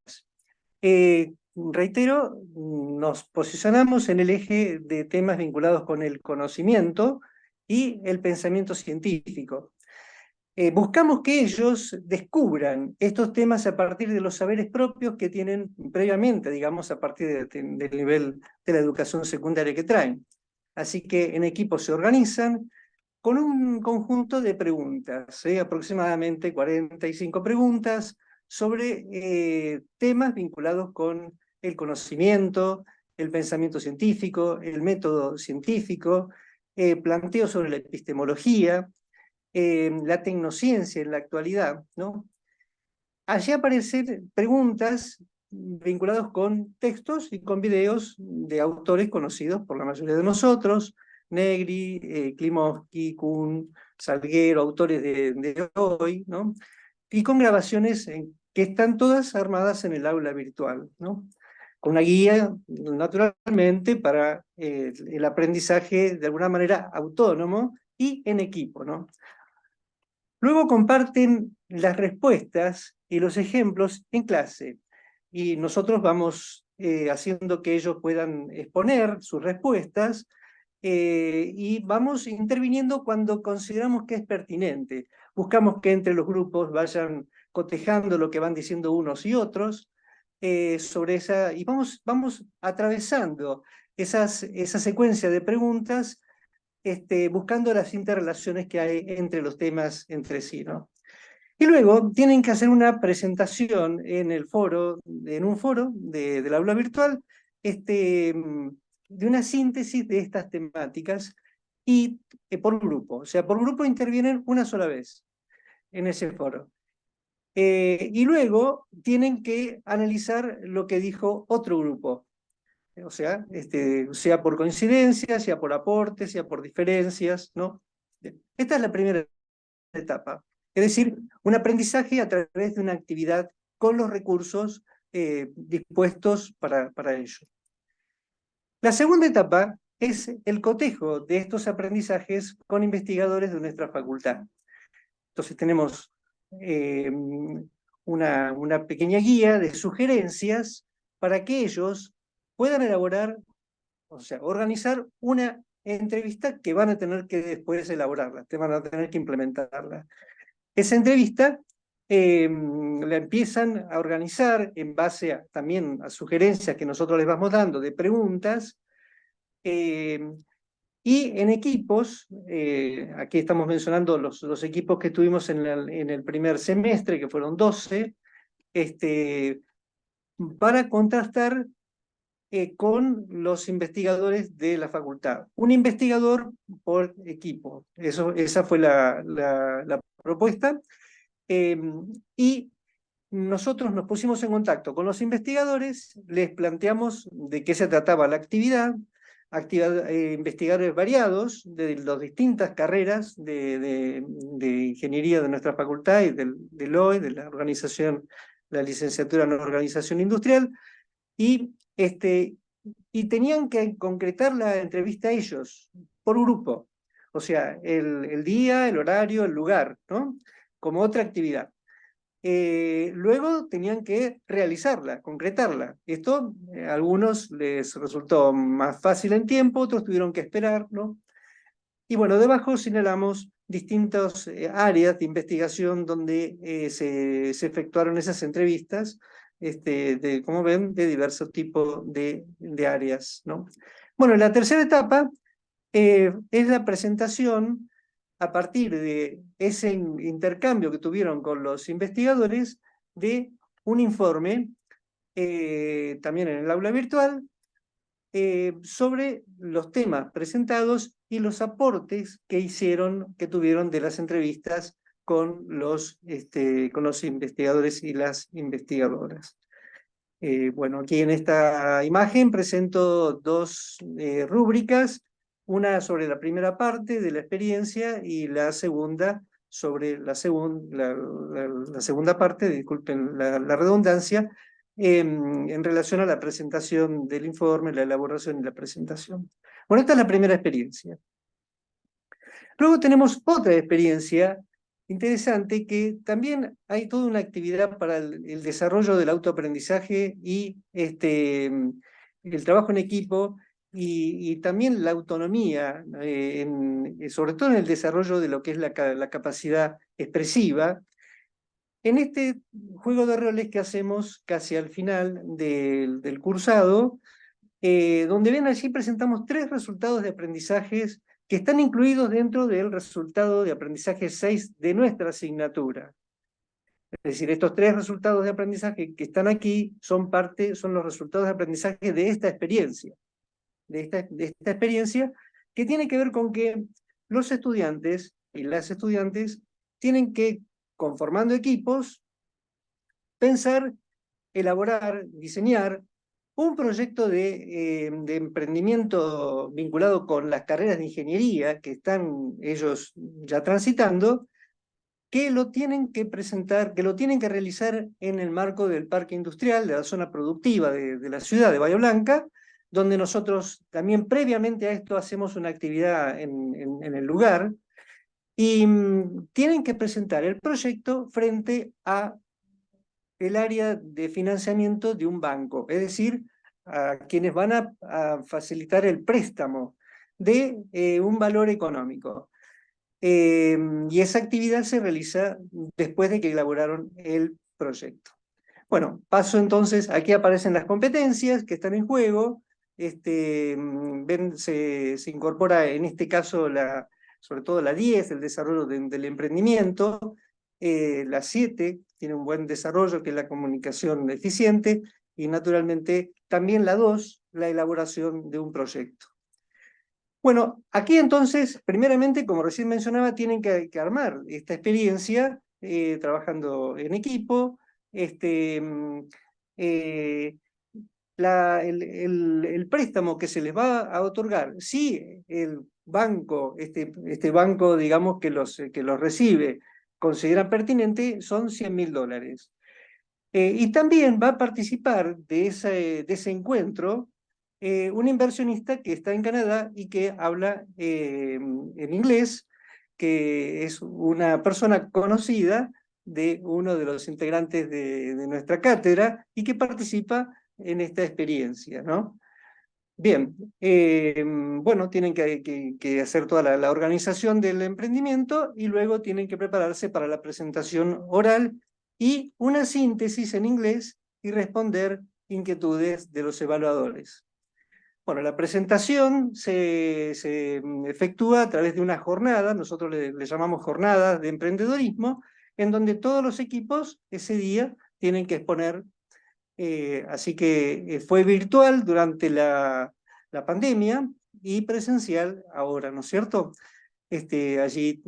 Reitero, nos posicionamos en el eje de temas vinculados con el conocimiento y el pensamiento científico. Buscamos que ellos descubran estos temas a partir de los saberes propios que tienen previamente, digamos, a partir del nivel de la educación secundaria que traen. Así que en equipo se organizan con un conjunto de preguntas, aproximadamente 45 preguntas, sobre temas vinculados con el conocimiento, el pensamiento científico, el método científico, planteo sobre la epistemología, la tecnociencia en la actualidad, ¿no? Allí aparecen preguntas vinculadas con textos y con videos de autores conocidos por la mayoría de nosotros, Negri, Klimovsky, Kuhn, Salguero, autores de hoy, ¿no? Y con grabaciones que están todas armadas en el aula virtual, ¿no? Con una guía, naturalmente, para el aprendizaje de alguna manera autónomo y en equipo, ¿no? Luego comparten las respuestas y los ejemplos en clase, y nosotros vamos haciendo que ellos puedan exponer sus respuestas, y vamos interviniendo cuando consideramos que es pertinente. Buscamos que entre los grupos vayan cotejando lo que van diciendo unos y otros, sobre esa, y vamos atravesando esa secuencia de preguntas, buscando las interrelaciones que hay entre los temas entre sí, ¿no? Y luego tienen que hacer una presentación en un foro del aula virtual, de una síntesis de estas temáticas, y por grupo. O sea, por grupo intervienen una sola vez en ese foro. Y luego tienen que analizar lo que dijo otro grupo. O sea, sea por coincidencia, sea por aporte, sea por diferencias, ¿no? Esta es la primera etapa. Es decir, un aprendizaje a través de una actividad con los recursos dispuestos para ello. La segunda etapa es el cotejo de estos aprendizajes con investigadores de nuestra facultad. Entonces tenemos una pequeña guía de sugerencias para que ellos puedan elaborar, o sea, organizar una entrevista que van a tener que después elaborarla, que van a tener que implementarla. Esa entrevista la empiezan a organizar en base también a sugerencias que nosotros les vamos dando de preguntas, y en equipos, aquí estamos mencionando los equipos que tuvimos en el primer semestre, que fueron 12, para contrastar con los investigadores de la facultad. Un investigador por equipo. Esa fue la propuesta. Y nosotros nos pusimos en contacto con los investigadores, les planteamos de qué se trataba la actividad, investigadores variados de las distintas carreras de ingeniería de nuestra facultad y del OE, de la organización, la licenciatura en organización industrial, y tenían que concretar la entrevista ellos, por grupo, o sea, el día, el horario, el lugar, ¿no? Como otra actividad. Luego tenían que realizarla, concretarla. Esto a algunos les resultó más fácil en tiempo, otros tuvieron que esperar, ¿no? Y bueno, debajo señalamos distintas áreas de investigación donde se efectuaron esas entrevistas, como ven, de diversos tipos de áreas, ¿no? Bueno, la tercera etapa es la presentación a partir de ese intercambio que tuvieron con los investigadores de un informe, también en el aula virtual, sobre los temas presentados y los aportes que tuvieron de las entrevistas con los investigadores y las investigadoras. Bueno, aquí en esta imagen presento dos rúbricas, una sobre la primera parte de la experiencia y la segunda sobre la segunda parte, disculpen la redundancia, en relación a la presentación del informe, la elaboración y la presentación. Bueno, esta es la primera experiencia. Luego tenemos otra experiencia interesante, que también hay toda una actividad para el desarrollo del autoaprendizaje y el trabajo en equipo, y también la autonomía, sobre todo en el desarrollo de lo que es la capacidad expresiva, en este juego de roles que hacemos casi al final del cursado, donde ven allí presentamos 3 resultados de aprendizajes que están incluidos dentro del resultado de aprendizaje 6 de nuestra asignatura. Es decir, estos 3 resultados de aprendizaje que están aquí son los resultados de aprendizaje de esta experiencia. De esta experiencia, que tiene que ver con que los estudiantes y las estudiantes tienen que, conformando equipos, pensar, elaborar, diseñar un proyecto de emprendimiento vinculado con las carreras de ingeniería que están ellos ya transitando, que lo tienen que presentar, que lo tienen que realizar en el marco del parque industrial, de la zona productiva de la ciudad de Bahía Blanca, donde nosotros también previamente a esto hacemos una actividad en el lugar, y tienen que presentar el proyecto frente a el área de financiamiento de un banco, es decir, a quienes van a facilitar el préstamo de un valor económico. Y esa actividad se realiza después de que elaboraron el proyecto. Bueno, paso entonces, aquí aparecen las competencias que están en juego. Ven, se incorpora en este caso sobre todo la 10, el desarrollo del emprendimiento. La 7 tiene un buen desarrollo, que es la comunicación eficiente, y naturalmente también la 2, la elaboración de un proyecto. Bueno, aquí entonces, primeramente, como recién mencionaba, tienen que armar esta experiencia trabajando en equipo. El préstamo que se les va a otorgar, si el banco, este banco, digamos, que los recibe, considera pertinente, son $100.000. Y también va a participar de ese encuentro un inversionista que está en Canadá y que habla en inglés, que es una persona conocida de uno de los integrantes de nuestra cátedra y que participa en esta experiencia, ¿no? Bien, bueno, tienen que hacer toda la organización del emprendimiento y luego tienen que prepararse para la presentación oral y una síntesis en inglés y responder inquietudes de los evaluadores. Bueno, la presentación se efectúa a través de una jornada, nosotros le llamamos jornadas de emprendedorismo, en donde todos los equipos ese día tienen que exponer. Así que fue virtual durante la pandemia y presencial ahora, ¿no es cierto? Allí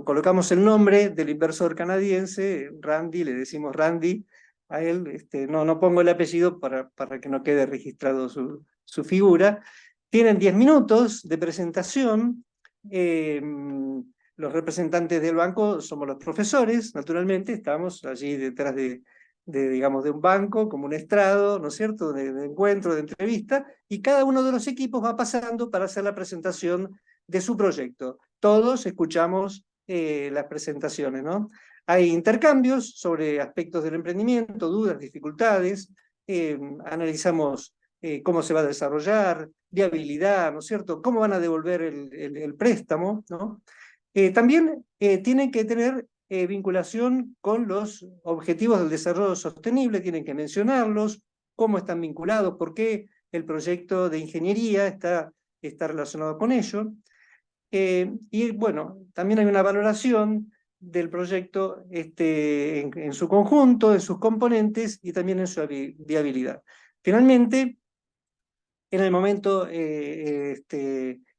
colocamos el nombre del inversor canadiense, Randy, le decimos Randy a él, no pongo el apellido para que no quede registrado su figura. Tienen 10 minutos de presentación. Los representantes del banco somos los profesores, naturalmente, estamos allí detrás digamos, de un banco, como un estrado, ¿no es cierto?, de encuentro, de entrevista, y cada uno de los equipos va pasando para hacer la presentación de su proyecto. Todos escuchamos las presentaciones, ¿no? Hay intercambios sobre aspectos del emprendimiento, dudas, dificultades, analizamos cómo se va a desarrollar, viabilidad, ¿no es cierto?, cómo van a devolver el préstamo, ¿no? También tienen que tener vinculación con los objetivos del desarrollo sostenible, tienen que mencionarlos, cómo están vinculados, por qué el proyecto de ingeniería está relacionado con ello. Y bueno, también hay una valoración del proyecto en su conjunto, en sus componentes y también en su viabilidad. Finalmente, en el momento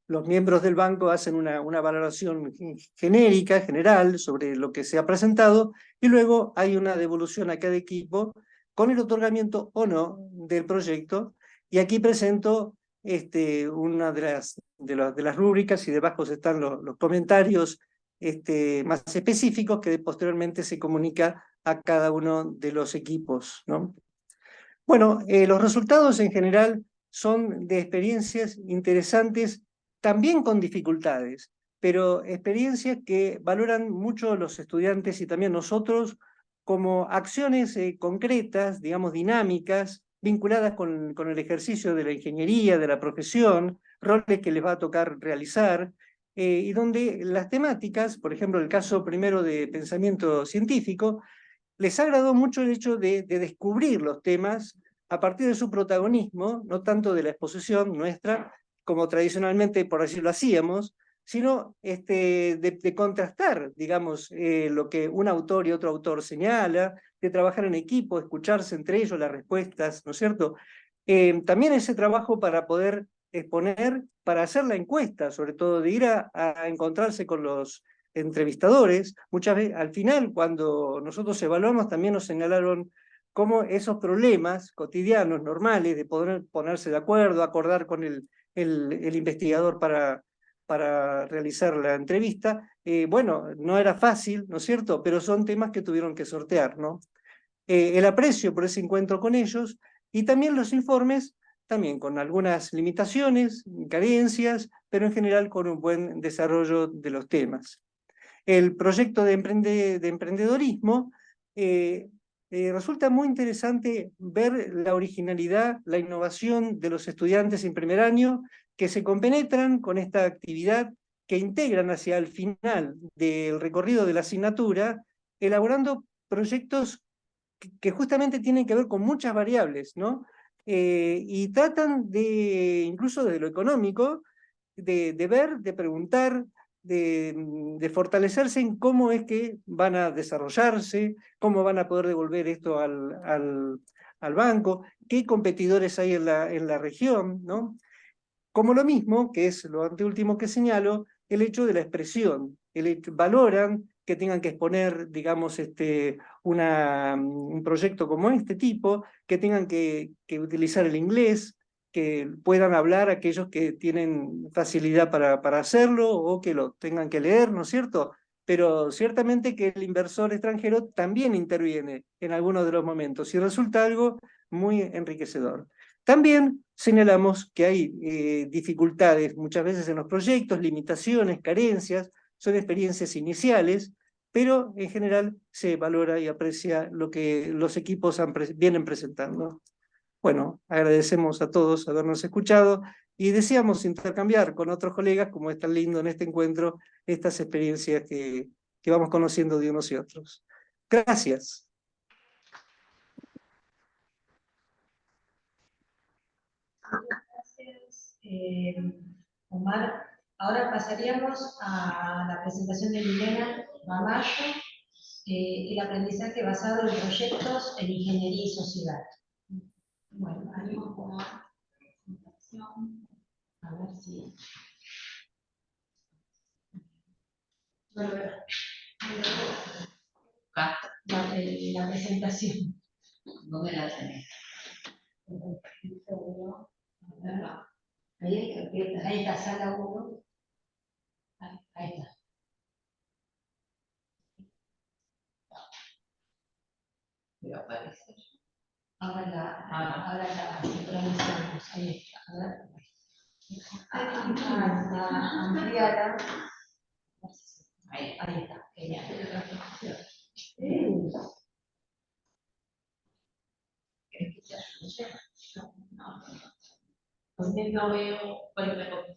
los miembros del banco hacen una valoración genérica, general, sobre lo que se ha presentado, y luego hay una devolución a cada equipo con el otorgamiento o no del proyecto, y aquí presento una de las rúbricas, y debajo están los comentarios más específicos que posteriormente se comunica a cada uno de los equipos, ¿no? Bueno, los resultados en general son de experiencias interesantes, también con dificultades, pero experiencias que valoran mucho los estudiantes y también nosotros como acciones concretas, digamos dinámicas, vinculadas con el ejercicio de la ingeniería, de la profesión, roles que les va a tocar realizar, y donde las temáticas, por ejemplo, el caso primero de pensamiento científico, les agradó mucho el hecho de descubrir los temas a partir de su protagonismo, no tanto de la exposición nuestra, como tradicionalmente, por así lo hacíamos, sino de contrastar, digamos, lo que un autor y otro autor señala, de trabajar en equipo, escucharse entre ellos las respuestas, ¿no es cierto? También ese trabajo para poder exponer, para hacer la encuesta, sobre todo de ir a encontrarse con los entrevistadores. Muchas veces, al final, cuando nosotros evaluamos, también nos señalaron cómo esos problemas cotidianos, normales, de poder ponerse de acuerdo, acordar con el investigador para realizar la entrevista, bueno, no era fácil, ¿no es cierto?, pero son temas que tuvieron que sortear, ¿no? El aprecio por ese encuentro con ellos, y también los informes, también con algunas limitaciones, carencias, pero en general con un buen desarrollo de los temas. El proyecto de emprendedorismo resulta muy interesante ver la originalidad, la innovación de los estudiantes en primer año que se compenetran con esta actividad, que integran hacia el final del recorrido de la asignatura, elaborando proyectos que justamente tienen que ver con muchas variables, ¿no? Y tratan incluso desde lo económico, de ver, de preguntar, de fortalecerse en cómo es que van a desarrollarse, cómo van a poder devolver esto al banco, qué competidores hay en la región, ¿no? Como lo mismo, que es lo anteúltimo que señalo, el hecho de la expresión. Valoran que tengan que exponer, digamos, un proyecto como este tipo, que tengan que utilizar el inglés, que puedan hablar aquellos que tienen facilidad para hacerlo o que lo tengan que leer, ¿no es cierto? Pero ciertamente que el inversor extranjero también interviene en algunos de los momentos y resulta algo muy enriquecedor. También señalamos que hay dificultades muchas veces en los proyectos, limitaciones, carencias, son experiencias iniciales, pero en general se valora y aprecia lo que los equipos vienen presentando. Bueno, agradecemos a todos habernos escuchado y deseamos intercambiar con otros colegas, como es tan lindo en este encuentro, estas experiencias que vamos conociendo de unos y otros. Gracias.
Gracias, Omar. Ahora pasaríamos a la presentación de Milena Ramallo, el aprendizaje basado en proyectos en ingeniería y sociedad. Bueno, ahí vamos a presentación. A ver si... No lo veo. La presentación.
¿Dónde la tenés?
Ahí hay carpeta. Ahí está, sala 1. Ahí está.
Pero aparece.
Ahora la sincronizamos. Ahí está. A ver. Ampliada. Ahí está. Genial.
No veo.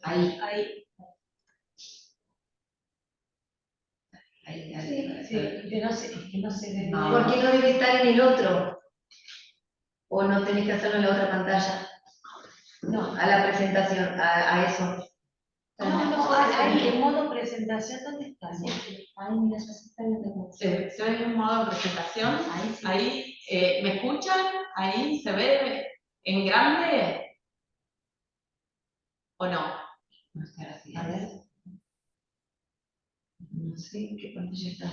Ahí.
Sí, que no se ve.
¿Por qué no debe estar en el otro? ¿O no tenés que hacerlo en la otra pantalla?
No,
A la presentación, a eso.
ahí en modo presentación, ¿dónde está? Ahí, mira, ya se está viendo.
Estoy en modo presentación. Ahí, ¿me escuchan? Ahí se ve en grande. ¿O no?
No está así.
A ver.
No sé en qué pantalla está.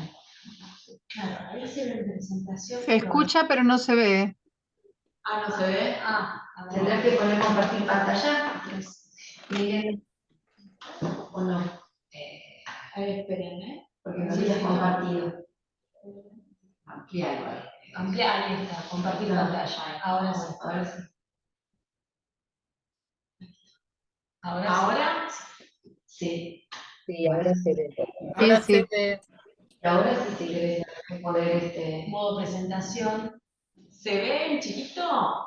Claro, ahí se ve en presentación.
Se escucha, pero no se ve.
Ah, ¿no se ve?
A ver.
¿Tendrás que poner compartir pantalla? Miren. ¿O no?
A ver, esperen,
Porque no se has compartido.
Ampliarlo ahí.
Ampliar, ahí está, compartir pantalla. Ahora sí.
Ahora sí.
¿Ahora?
Sí.
Sí, ahora se ve.
Ahora
Sí.
se ve.
Y ahora sí se debe poder
Modo presentación.
¿Se ve en chiquito?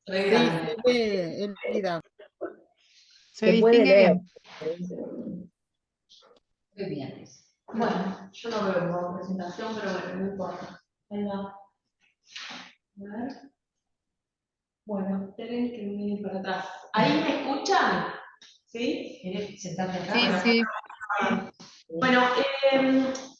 Re
Sí,
grande.
se ve, Elida.
Se distingue bien.
Muy bien.
Bueno,
Yo no veo el modo presentación, pero bueno, no importa.
ahí va. A ver.
Bueno, tienen que venir para atrás. ¿Ahí me escuchan? ¿Sí?
¿Querés sentarte acá?
Sí, sí.
Bueno,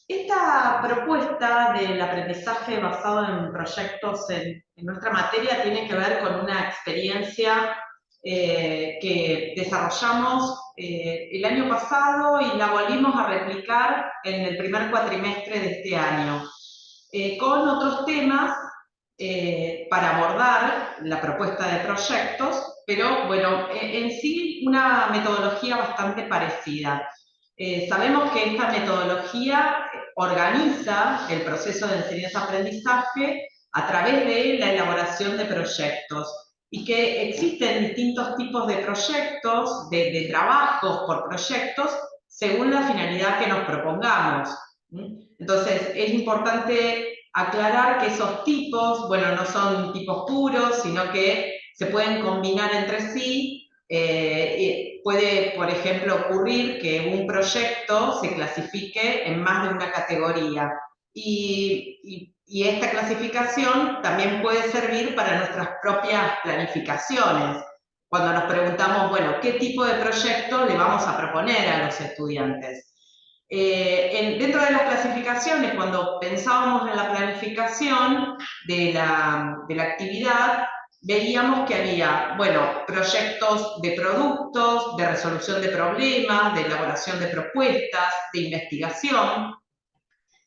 esta propuesta del aprendizaje basado en proyectos en nuestra materia tiene que ver con una experiencia que desarrollamos el año pasado y la volvimos a replicar en el primer cuatrimestre de este año, con otros temas para abordar la propuesta de proyectos, pero bueno, en sí una metodología bastante parecida. Sabemos que esta metodología organiza el proceso de enseñanza-aprendizaje a través de la elaboración de proyectos y que existen distintos tipos de proyectos, de trabajos por proyectos, según la finalidad que nos propongamos. Entonces, es importante aclarar que esos tipos, bueno, no son tipos puros, sino que se pueden combinar entre sí. Puede, por ejemplo, ocurrir que un proyecto se clasifique en más de una categoría. Y esta clasificación también puede servir para nuestras propias planificaciones. Cuando nos preguntamos, bueno, ¿qué tipo de proyecto le vamos a proponer a los estudiantes? Dentro de las clasificaciones, cuando pensábamos en la planificación de la actividad, veíamos que había, bueno, proyectos de productos, de resolución de problemas, de elaboración de propuestas, de investigación.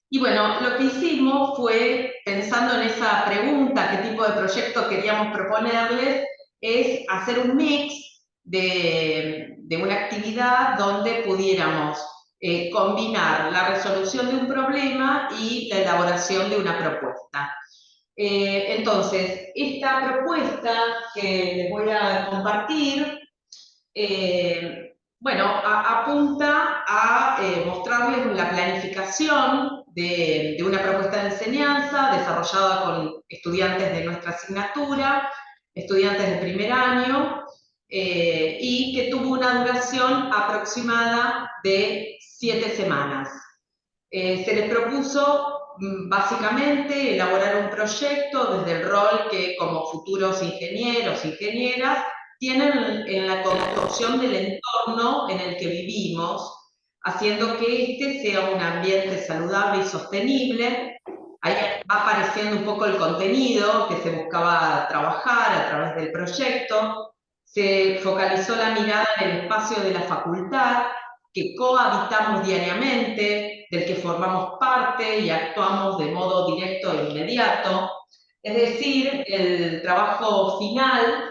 Y bueno, lo que hicimos fue, pensando en esa pregunta, qué tipo de proyecto queríamos proponerles, es hacer un mix de una actividad donde pudiéramos combinar la resolución de un problema y la elaboración de una propuesta. Entonces, esta propuesta que les voy a compartir, bueno, apunta a mostrarles la planificación de una propuesta de enseñanza desarrollada con estudiantes de nuestra asignatura, estudiantes de primer año, y que tuvo una duración aproximada de 7 semanas. Se les propuso básicamente elaborar un proyecto desde el rol que como futuros ingenieros, ingenieras, tienen en la construcción del entorno en el que vivimos, haciendo que este sea un ambiente saludable y sostenible. Ahí va apareciendo un poco el contenido que se buscaba trabajar a través del proyecto. Se focalizó la mirada en el espacio de la facultad, que cohabitamos diariamente, del que formamos parte y actuamos de modo directo e inmediato. Es decir, el trabajo final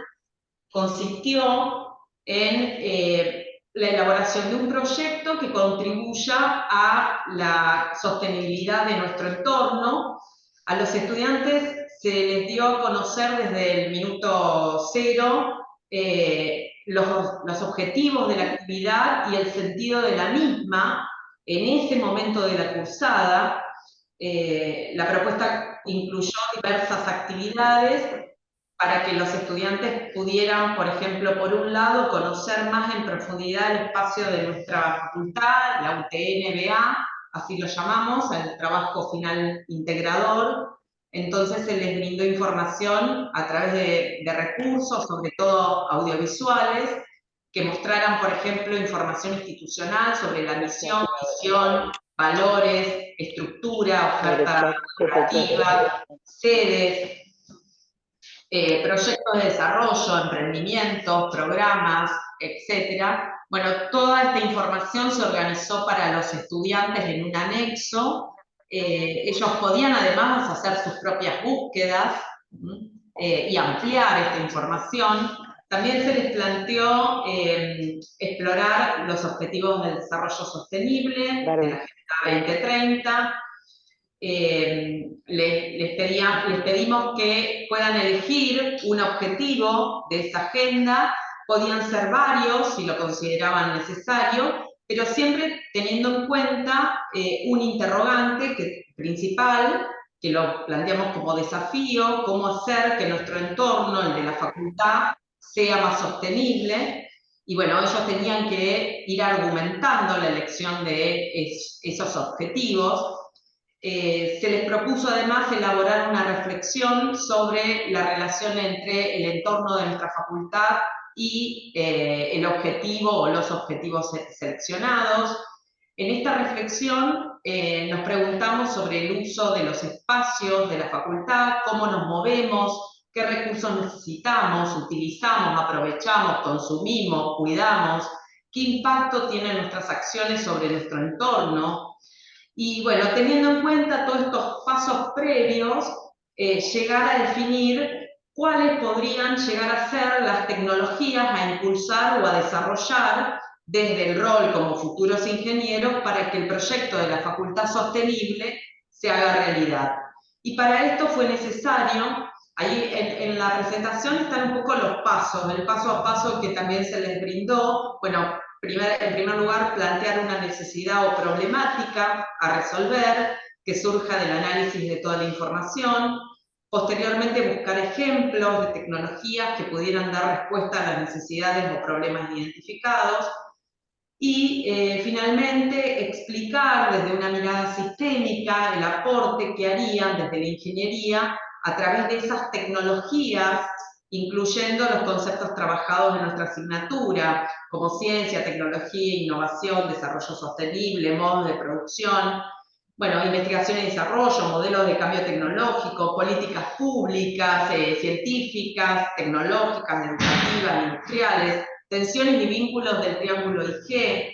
consistió en la elaboración de un proyecto que contribuya a la sostenibilidad de nuestro entorno. A los estudiantes se les dio a conocer desde el minuto cero los objetivos de la actividad y el sentido de la misma en ese momento de la cursada. La propuesta incluyó diversas actividades para que los estudiantes pudieran, por ejemplo, por un lado, conocer más en profundidad el espacio de nuestra facultad, la UTN-BA, así lo llamamos, el trabajo final integrador. Entonces se les brindó información a través de recursos, sobre todo audiovisuales, que mostraran, por ejemplo, información institucional sobre la misión, visión, valores, estructura, oferta educativa, sedes, proyectos de desarrollo, emprendimientos, programas, etc. Bueno, toda esta información se organizó para los estudiantes en un anexo. Ellos podían además hacer sus propias búsquedas y ampliar esta información. También se les planteó explorar los objetivos del desarrollo sostenible de la Agenda 2030. Les pedimos que puedan elegir un objetivo de esa agenda. Podían ser varios si lo consideraban necesario, pero siempre teniendo en cuenta un interrogante principal, que lo planteamos como desafío: cómo hacer que nuestro entorno, el de la facultad, sea más sostenible. Y bueno, ellos tenían que ir argumentando la elección de esos objetivos. Se les propuso además elaborar una reflexión sobre la relación entre el entorno de nuestra facultad y el objetivo o los objetivos seleccionados. En esta reflexión nos preguntamos sobre el uso de los espacios de la facultad, cómo nos movemos, qué recursos necesitamos, utilizamos, aprovechamos, consumimos, cuidamos, qué impacto tienen nuestras acciones sobre nuestro entorno. Y bueno, teniendo en cuenta todos estos pasos previos, llegar a definir cuáles podrían llegar a ser las tecnologías a impulsar o a desarrollar desde el rol como futuros ingenieros para que el proyecto de la Facultad Sostenible se haga realidad. Y para esto fue necesario, ahí en la presentación están un poco los pasos, el paso a paso que también se les brindó. Bueno, en primer lugar, plantear una necesidad o problemática a resolver que surja del análisis de toda la información. Posteriormente, buscar ejemplos de tecnologías que pudieran dar respuesta a las necesidades o problemas identificados. Y finalmente, explicar desde una mirada sistémica el aporte que harían desde la ingeniería a través de esas tecnologías, incluyendo los conceptos trabajados en nuestra asignatura, como ciencia, tecnología, innovación, desarrollo sostenible, modos de producción, bueno, investigación y desarrollo, modelos de cambio tecnológico, políticas públicas, científicas, tecnológicas, educativas, industriales, tensiones y vínculos del triángulo IG,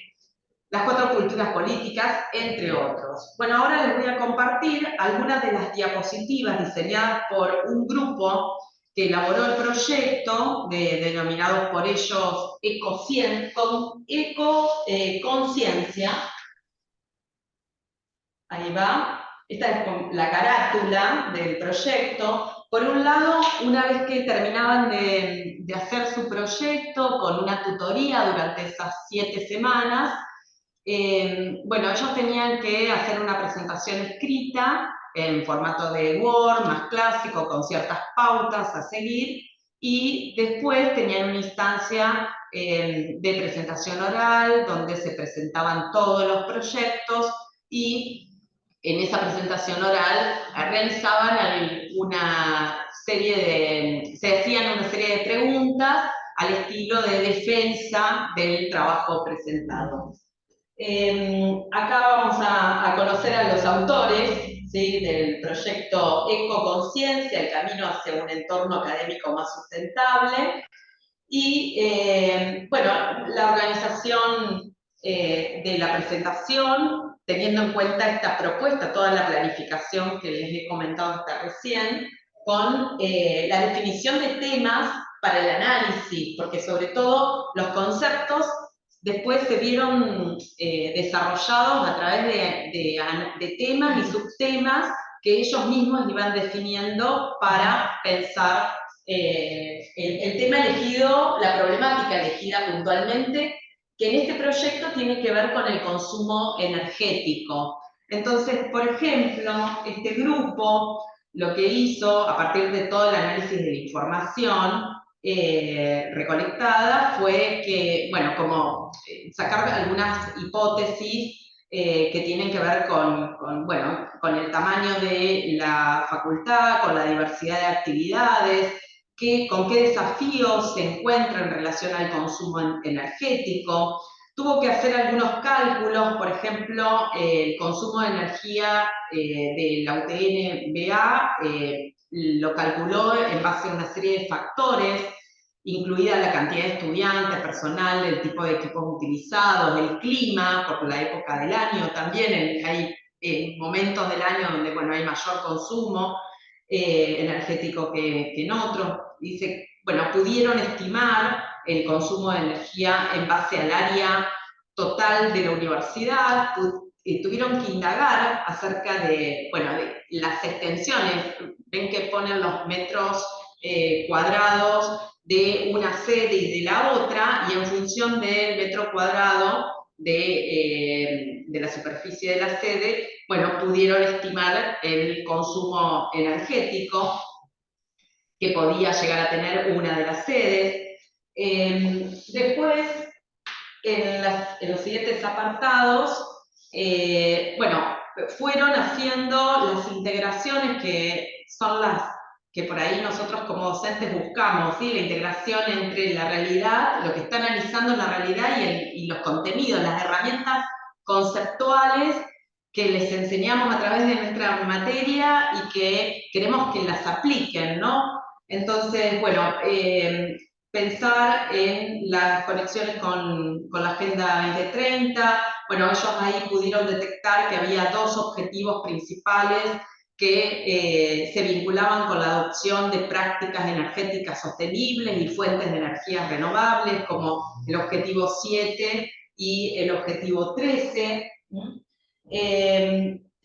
las 4 culturas políticas, entre otros. Bueno, ahora les voy a compartir algunas de las diapositivas diseñadas por un grupo que elaboró el proyecto, denominado por ellos Ecoconciencia. Ahí va. Esta es la carátula del proyecto. Por un lado, una vez que terminaban de hacer su proyecto con una tutoría durante esas 7 semanas, bueno, ellos tenían que hacer una presentación escrita en formato de Word, más clásico, con ciertas pautas a seguir, y después tenían una instancia de presentación oral, donde se presentaban todos los proyectos, y en esa presentación oral realizaban se hacían una serie de preguntas al estilo de defensa del trabajo presentado. Acá vamos a conocer a los autores, ¿sí?, del proyecto Ecoconciencia, el camino hacia un entorno académico más sustentable. Y bueno, la organización de la presentación, teniendo en cuenta esta propuesta, toda la planificación que les he comentado hasta recién, con la definición de temas para el análisis, porque sobre todo los conceptos después se vieron desarrollados a través de temas y subtemas que ellos mismos iban definiendo para pensar el tema elegido, la problemática elegida puntualmente, que en este proyecto tiene que ver con el consumo energético. Entonces, por ejemplo, este grupo lo que hizo, a partir de todo el análisis de la información recolectada, fue que, bueno, como sacar algunas hipótesis que tienen que ver con el tamaño de la facultad, con la diversidad de actividades, con qué desafíos se encuentra en relación al consumo energético. Tuvo que hacer algunos cálculos, por ejemplo, el consumo de energía de la UTN-BA lo calculó en base a una serie de factores, incluida la cantidad de estudiantes, personal, el tipo de equipos utilizados, el clima, por la época del año también, hay momentos del año donde bueno, hay mayor consumo energético que en otros. Dice, bueno, pudieron estimar el consumo de energía en base al área total de la universidad, tuvieron que indagar acerca de, bueno, de las extensiones. Ven que ponen los metros cuadrados de una sede y de la otra, y en función del metro cuadrado de la superficie de la sede, bueno, pudieron estimar el consumo energético que podía llegar a tener una de las sedes. Después, en los siguientes apartados, bueno, fueron haciendo las integraciones que son las que por ahí nosotros como docentes buscamos, ¿sí? La integración entre la realidad, lo que está analizando la realidad y los contenidos, las herramientas conceptuales que les enseñamos a través de nuestra materia y que queremos que las apliquen, ¿no? Entonces, bueno, pensar en las conexiones con la Agenda 2030, bueno, ellos ahí pudieron detectar que había 2 objetivos principales que se vinculaban con la adopción de prácticas energéticas sostenibles y fuentes de energías renovables, como el objetivo 7 y el objetivo 13.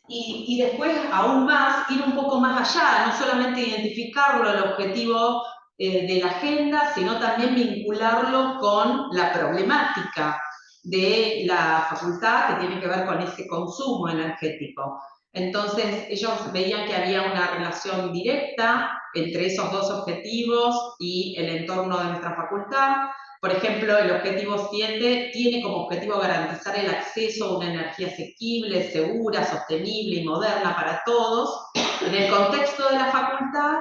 Y después, aún más, ir un poco más allá, no solamente identificarlo, el objetivo de la agenda, sino también vincularlo con la problemática de la facultad que tiene que ver con ese consumo energético. Entonces, ellos veían que había una relación directa entre esos 2 objetivos y el entorno de nuestra facultad. Por ejemplo, el objetivo 7 tiene como objetivo garantizar el acceso a una energía asequible, segura, sostenible y moderna para todos. En el contexto de la facultad,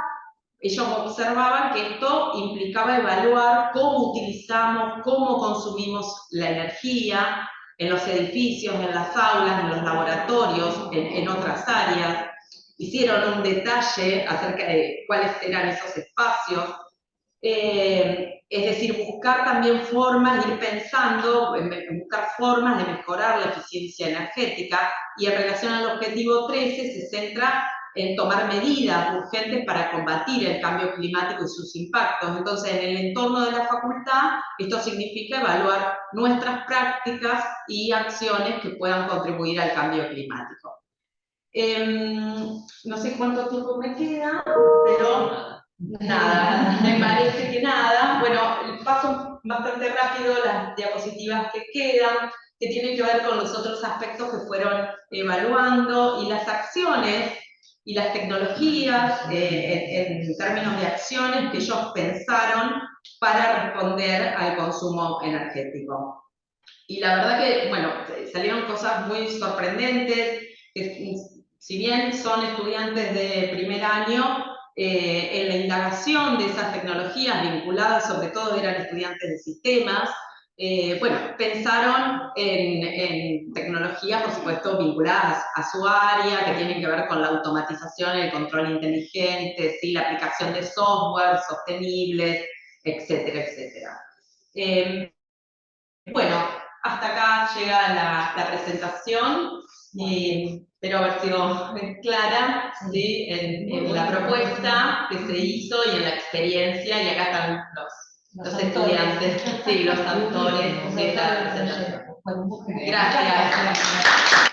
ellos observaban que esto implicaba evaluar cómo utilizamos, cómo consumimos la energía en los edificios, en las aulas, en los laboratorios, en otras áreas. Hicieron un detalle acerca de cuáles eran esos espacios. Es decir, buscar también formas, ir pensando, buscar formas de mejorar la eficiencia energética, y en relación al objetivo 13 se centra en tomar medidas urgentes para combatir el cambio climático y sus impactos. Entonces, en el entorno de la facultad, esto significa evaluar nuestras prácticas y acciones que puedan contribuir al cambio climático. No sé cuánto tiempo me queda, pero nada, me parece que nada. Bueno, paso bastante rápido las diapositivas que quedan, que tienen que ver con los otros aspectos que fueron evaluando y las acciones y las tecnologías en términos de acciones que ellos pensaron para responder al consumo energético. Y la verdad que, bueno, salieron cosas muy sorprendentes, que si bien son estudiantes de primer año, en la indagación de esas tecnologías vinculadas, sobre todo eran estudiantes de sistemas, bueno, pensaron en tecnologías, por supuesto, vinculadas a su área, que tienen que ver con la automatización, el control inteligente, ¿sí? La aplicación de software sostenibles, etcétera, etcétera. Bueno, hasta acá llega la presentación y espero haber sido clara, ¿sí? en la propuesta que se hizo y en la experiencia, y acá están los estudiantes, sí, los autores de esta presentación. Gracias.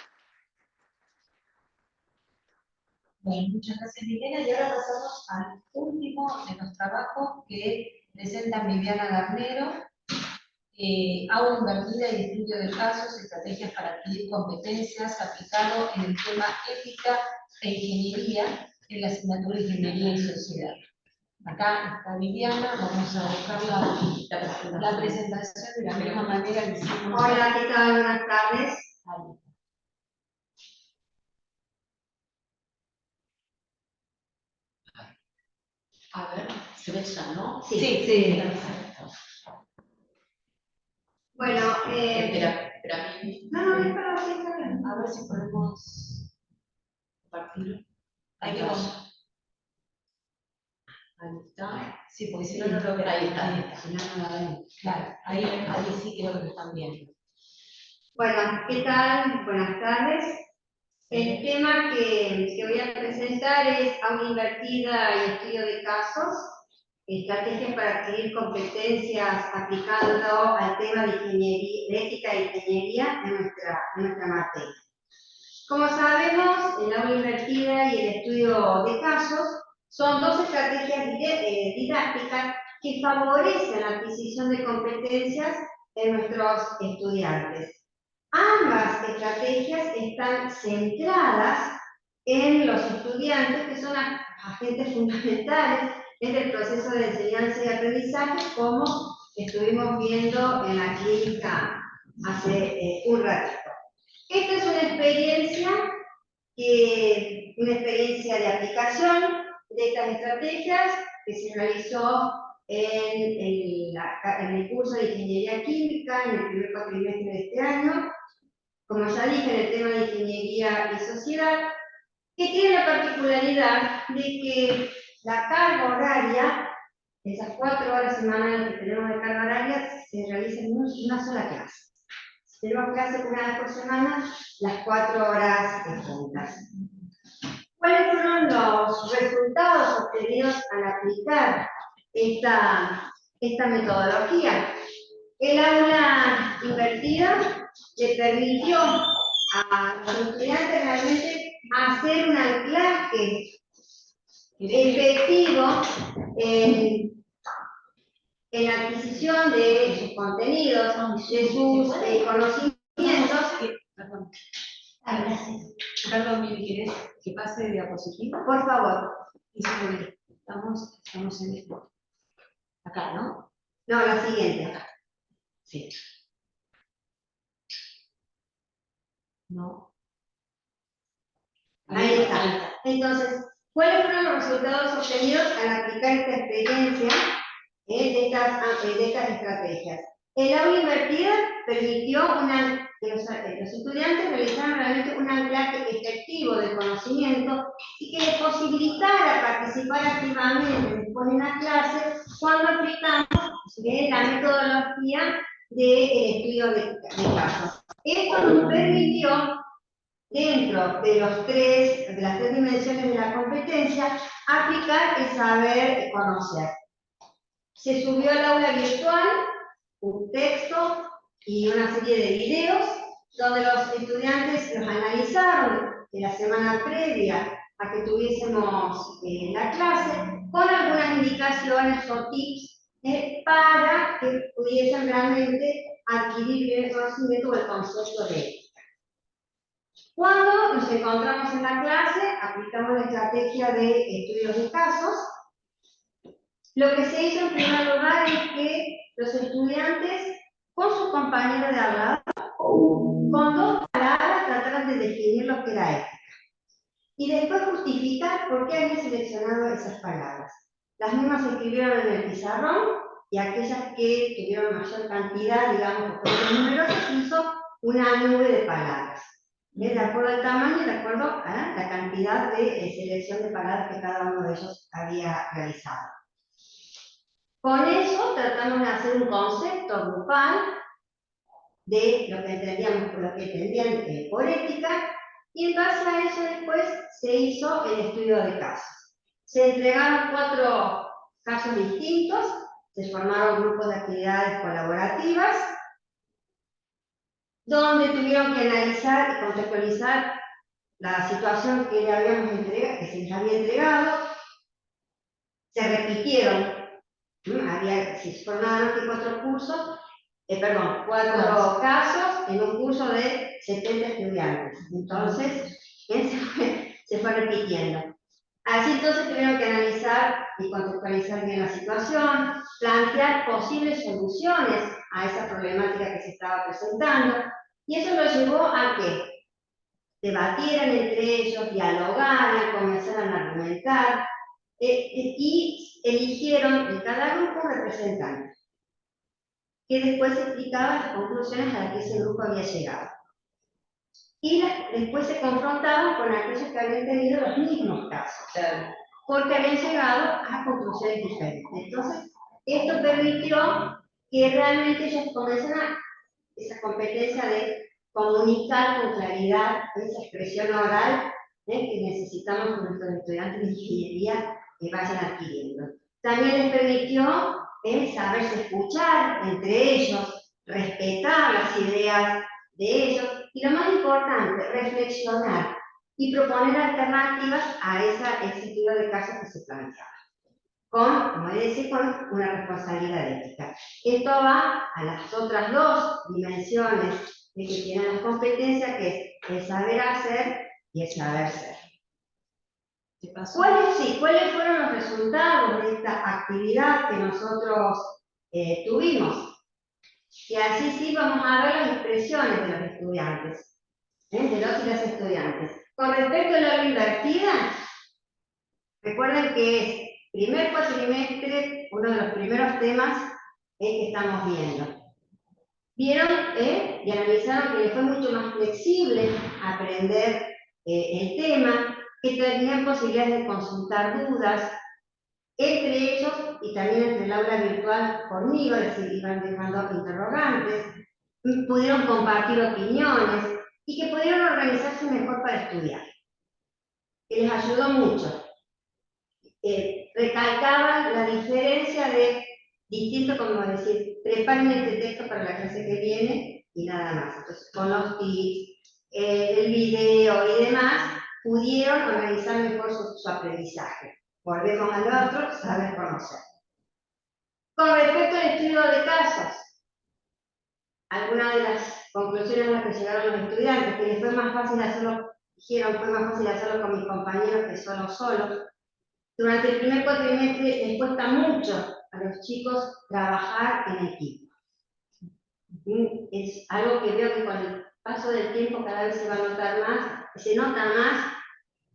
Bueno, muchas gracias, Milena, y ahora pasamos al último de los trabajos que presentan Viviana Garnero. Aula invertida y estudio de casos, estrategias para adquirir competencias aplicado en el tema ética e ingeniería en la asignatura de Ingeniería y Sociedad. Acá está Viviana, vamos a buscar la presentación de la misma manera que hicimos.
Hola, ¿qué tal? Buenas tardes.
A ver, se ve ya, ¿no?
Sí. Bueno,
espera.
No, espera, sí, está bien.
A ver si podemos
Compartir.
Hay que
Ahí está.
Sí, porque si no, no lo veo.
Ahí está.
Si no, no la ven. Claro, ahí sí creo que lo están viendo.
Bueno, ¿qué tal? Buenas tardes. El tema que voy a presentar es aula invertida y estudio de casos, estrategias para adquirir competencias aplicando al tema de ética e ingeniería en nuestra materia. Como sabemos, el aula invertida y el estudio de casos son dos estrategias didácticas que favorecen la adquisición de competencias en nuestros estudiantes. Ambas estrategias están centradas en los estudiantes, que son agentes fundamentales en el proceso de enseñanza y aprendizaje, como estuvimos viendo en la clínica hace un ratito. Esta es una experiencia de aplicación de estas estrategias que se realizó en el curso de Ingeniería Química en el primer cuatrimestre de este año. Como ya dije, en el tema de Ingeniería y Sociedad, que tiene la particularidad de que la carga horaria, esas 4 horas semanales que tenemos de carga horaria, se realiza en una sola clase. Si tenemos clase una vez por semana, las 4 horas juntas. ¿Cuáles fueron los resultados obtenidos al aplicar esta metodología? El aula invertida le permitió a los estudiantes realmente hacer un anclaje efectivo en la adquisición de sus contenidos, de sus conocimientos.
Perdón, Miri, ¿quieres que pase de diapositiva?
Por favor.
Estamos en esto. Acá, ¿no?
No, la siguiente. Acá.
Sí. No.
Ahí está. Entonces, ¿cuáles fueron los resultados obtenidos al aplicar esta experiencia de estas estrategias? El aula invertida permitió que los estudiantes realizaran realmente un anclaje efectivo del conocimiento y que les posibilitara participar activamente después de una clase cuando aplicamos la metodología del estudio de casos. Esto nos permitió dentro de las tres dimensiones de la competencia, aplicar el saber conocer. Se subió al aula virtual un texto y una serie de videos donde los estudiantes los analizaron en la semana previa a que tuviésemos la clase, con algunas indicaciones o tips para que pudiesen realmente adquirir bien el conocimiento o el concepto de ética. Cuando nos encontramos en la clase, aplicamos la estrategia de estudios de casos. Lo que se hizo en primer lugar es que los estudiantes, con sus compañeros de al lado, con dos palabras trataron de definir lo que era ética. Y después justificar por qué habían seleccionado esas palabras. Las mismas se escribieron en el pizarrón y aquellas que tuvieron mayor cantidad, digamos, o fueron numerosas, hizo una nube de palabras. De acuerdo al tamaño y de acuerdo a la cantidad de selección de palabras que cada uno de ellos había realizado. Con eso tratamos de hacer un concepto grupal de lo que entendíamos por lo que entendían por ética, y en base a eso después se hizo el estudio de casos. Se entregaron 4 casos distintos, se formaron grupos de actividades colaborativas, donde tuvieron que analizar y contextualizar la situación que le habíamos entregado, que se les había entregado. Se repitieron, se formaron aquí 4 cursos, 4 casos en un curso de 70 estudiantes. Entonces, se fue repitiendo. Así entonces tuvieron que analizar y contextualizar bien la situación, plantear posibles soluciones a esa problemática que se estaba presentando, y eso los llevó a que debatieran entre ellos, dialogaran, comenzaran a argumentar, y eligieron en cada grupo un representante, que después explicaba las conclusiones a las que ese grupo había llegado. Y después se confrontaban con aquellos que habían tenido los mismos casos, porque habían llegado a conclusiones diferentes. Entonces, esto permitió que realmente ellos comenzaran esa competencia de comunicar con claridad esa expresión oral que necesitamos que nuestros estudiantes de ingeniería vayan adquiriendo. También les permitió saberse escuchar entre ellos, respetar las ideas de ellos, y lo más importante, reflexionar y proponer alternativas a ese estudio de casos que se planteaba. Como decía, con una responsabilidad ética. Esto va a las otras 2 dimensiones que tienen las competencias, que es el saber hacer y el saber ser. ¿Cuáles fueron los resultados de esta actividad que nosotros tuvimos? Y así sí vamos a ver las expresiones de los estudiantes, de los y las estudiantes. Con respecto a la hora invertida, recuerden que es primer cuatrimestre, uno de los primeros temas que estamos viendo. Vieron y analizaron que les fue mucho más flexible aprender el tema, que tenían posibilidades de consultar dudas entre ellos y también entre el aula virtual conmigo, es decir, iban dejando interrogantes, pudieron compartir opiniones y que pudieron organizarse mejor para estudiar, que les ayudó mucho. Recalcaban la diferencia de distinto, como decir, preparen este texto para la clase que viene y nada más. Entonces, con los tips, el video y demás, pudieron organizar mejor su aprendizaje. Volvemos al otro, saber conocer. Con respecto al estudio de casos, algunas de las conclusiones a las que llegaron los estudiantes, que les fue más fácil hacerlo, dijeron, fue más fácil hacerlo con mis compañeros que solo. Durante el primer cuatrimestre les cuesta mucho a los chicos trabajar en equipo. Es algo que veo que con el paso del tiempo cada vez se va a notar más, se nota más,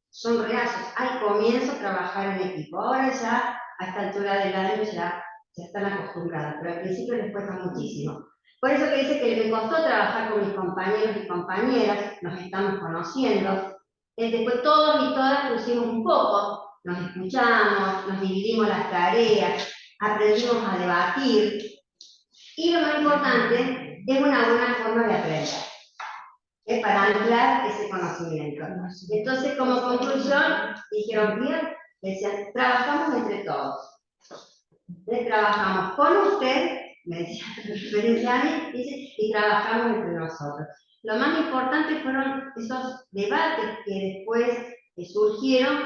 son reacios al comienzo trabajar en equipo. Ahora ya, a esta altura del año, ya están acostumbrados, pero al principio les cuesta muchísimo. Por eso que dice que me costó trabajar con mis compañeros y compañeras, nos estamos conociendo, después todos y todas pusimos un poco, nos escuchamos, nos dividimos las tareas, aprendimos a debatir, y lo más importante es una buena forma de aprender. para anclar ese conocimiento. Entonces, como conclusión, dijeron, bien, decían, trabajamos entre todos. Trabajamos con usted, me decía a mí, dice, y trabajamos entre nosotros. Lo más importante fueron esos debates que después surgieron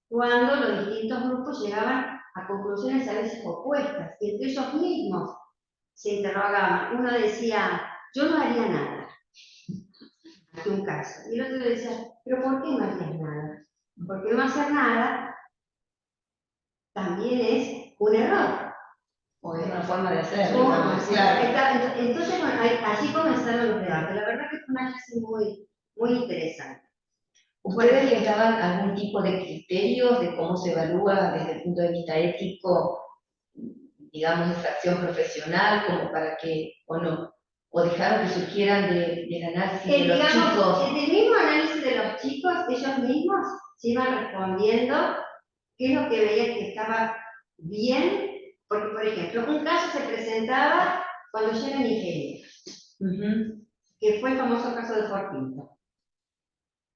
cuando los distintos grupos llegaban a conclusiones a veces opuestas, y entre ellos mismos se interrogaban. Uno decía, yo no haría nada, ante un caso, y el otro decía, pero ¿por qué no harías nada? Porque no hacer nada también es un error.
O es una forma de hacerlo.
Claro. Entonces, bueno, así comenzaron los debates. La verdad que fue una clase muy, muy interesante.
¿Ustedes les daban algún tipo de criterios de cómo se evalúa desde el punto de vista ético, digamos, esa acción profesional, como para que, o no, o dejaron que surgieran del análisis de los chicos?
En el mismo análisis de los chicos, ellos mismos se iban respondiendo qué es lo que veían que estaba bien, porque, por ejemplo, un caso se presentaba cuando yo era ingeniero, que fue el famoso caso de Ford Pinto.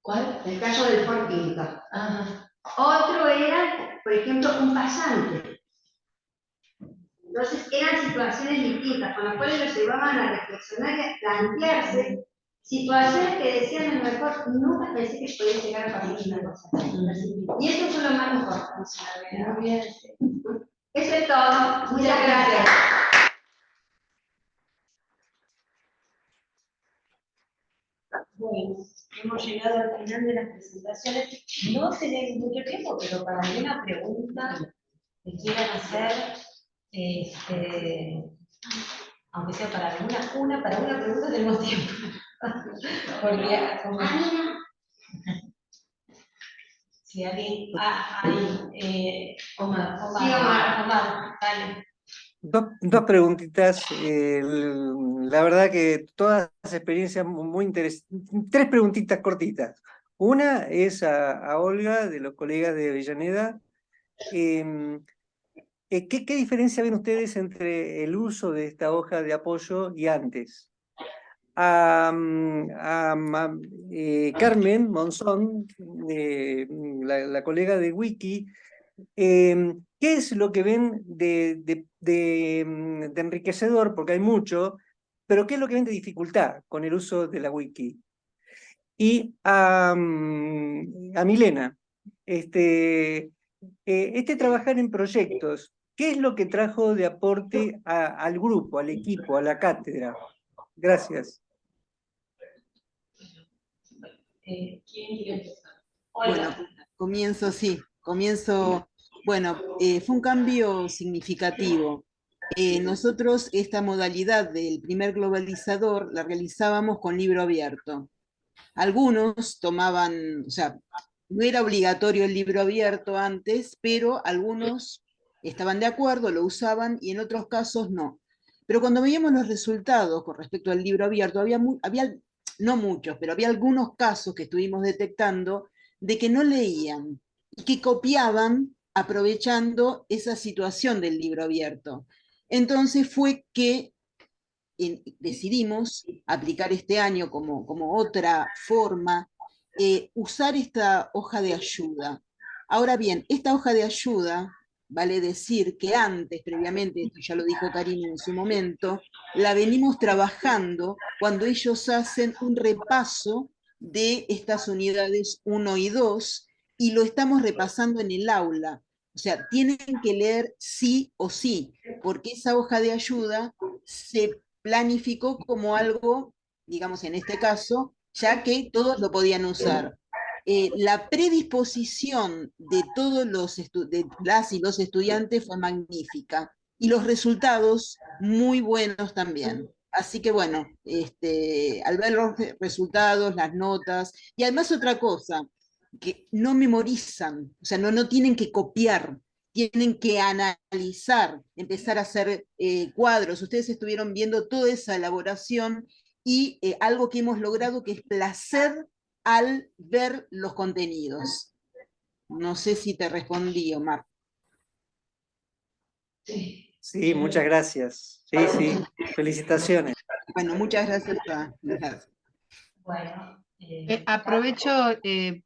¿Cuál?
El caso del Ford Pinto.
Ajá.
Otro era, por ejemplo, un pasante. Entonces eran situaciones distintas, con las cuales los llevaban a reflexionar y a plantearse situaciones que decían, a lo mejor nunca pensé que podía llegar a pasar una cosa así. Y eso fue lo más importante.
Muy bien.
Eso es todo. Muchas gracias.
Bueno, hemos llegado al final de las presentaciones. No tenemos mucho tiempo, pero para alguna pregunta que quieran hacer, aunque sea para para una pregunta tenemos tiempo. Porque, como, si alguien, Omar, dale.
Dos preguntitas. La verdad que todas las experiencias muy interesantes. Tres preguntitas cortitas. Una es a Olga, de los colegas de Avellaneda. ¿Qué diferencia ven ustedes entre el uso de esta hoja de apoyo y antes? Carmen Monzón, la colega de Wiki, ¿qué es lo que ven de enriquecedor? Porque hay mucho, pero ¿qué es lo que ven de dificultad con el uso de la Wiki? Y a Milena, este trabajar en proyectos, ¿qué es lo que trajo de aporte al grupo, al equipo, a la cátedra? Gracias.
¿Quién quiere empezar?
Bueno, comienzo. Bueno, fue un cambio significativo. Nosotros esta modalidad del primer globalizador la realizábamos con libro abierto. Algunos tomaban, o sea, no era obligatorio el libro abierto antes, pero algunos estaban de acuerdo, lo usaban y en otros casos no. Pero cuando veíamos los resultados con respecto al libro abierto, había no muchos, pero había algunos casos que estuvimos detectando de que no leían y que copiaban aprovechando esa situación del libro abierto. Entonces fue que decidimos aplicar este año como otra forma, usar esta hoja de ayuda. Ahora bien, esta hoja de ayuda, vale decir que antes, previamente, esto ya lo dijo Karina en su momento, la venimos trabajando cuando ellos hacen un repaso de estas unidades 1 y 2 y lo estamos repasando en el aula. O sea, tienen que leer sí o sí, porque esa hoja de ayuda se planificó como algo, digamos en este caso, ya que todos lo podían usar. La predisposición de todos de las y los estudiantes fue magnífica y los resultados muy buenos también. Así que bueno, al ver los resultados, las notas, y además otra cosa, que no memorizan, o sea, no tienen que copiar, tienen que analizar, empezar a hacer cuadros. Ustedes estuvieron viendo toda esa elaboración y algo que hemos logrado que es placer al ver los contenidos. No sé si te respondí, Omar.
Sí, muchas gracias. Sí, felicitaciones.
Bueno, muchas gracias.
Bueno,
Aprovecho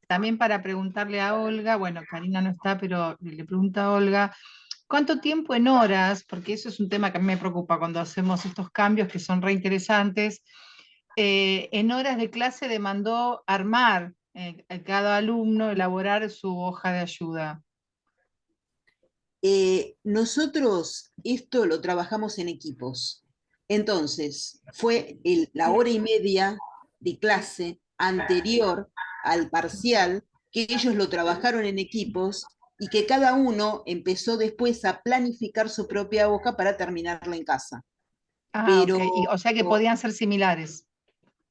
también para preguntarle a Olga, bueno, Karina no está, pero le pregunta a Olga, ¿cuánto tiempo en horas? Porque eso es un tema que a mí me preocupa cuando hacemos estos cambios que son re interesantes. En horas de clase demandó armar a cada alumno, elaborar su hoja de ayuda.
Nosotros esto lo trabajamos en equipos. Entonces, fue la hora y media de clase anterior al parcial que ellos lo trabajaron en equipos y que cada uno empezó después a planificar su propia hoja para terminarla en casa. Pero,
Ok, o sea que podían ser similares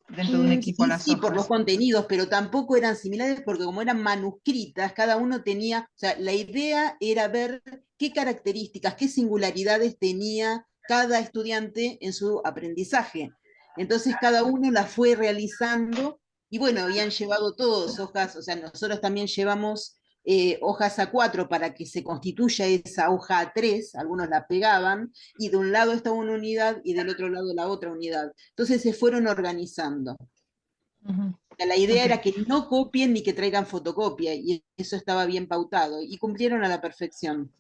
dentro de un equipo
sí,
las
sí, por los
hojas.
contenidos, pero tampoco eran similares porque como eran manuscritas, cada uno tenía, o sea, la idea era ver qué características, qué singularidades tenía cada estudiante en su aprendizaje. Entonces cada uno la fue realizando y bueno, habían llevado todos hojas, o sea, nosotros también llevamos hojas A4 para que se constituya esa hoja A3, algunos la pegaban, y de un lado estaba una unidad y del otro lado la otra unidad. Entonces se fueron organizando. La idea era que no copien ni que traigan fotocopia, y eso estaba bien pautado, y cumplieron a la perfección.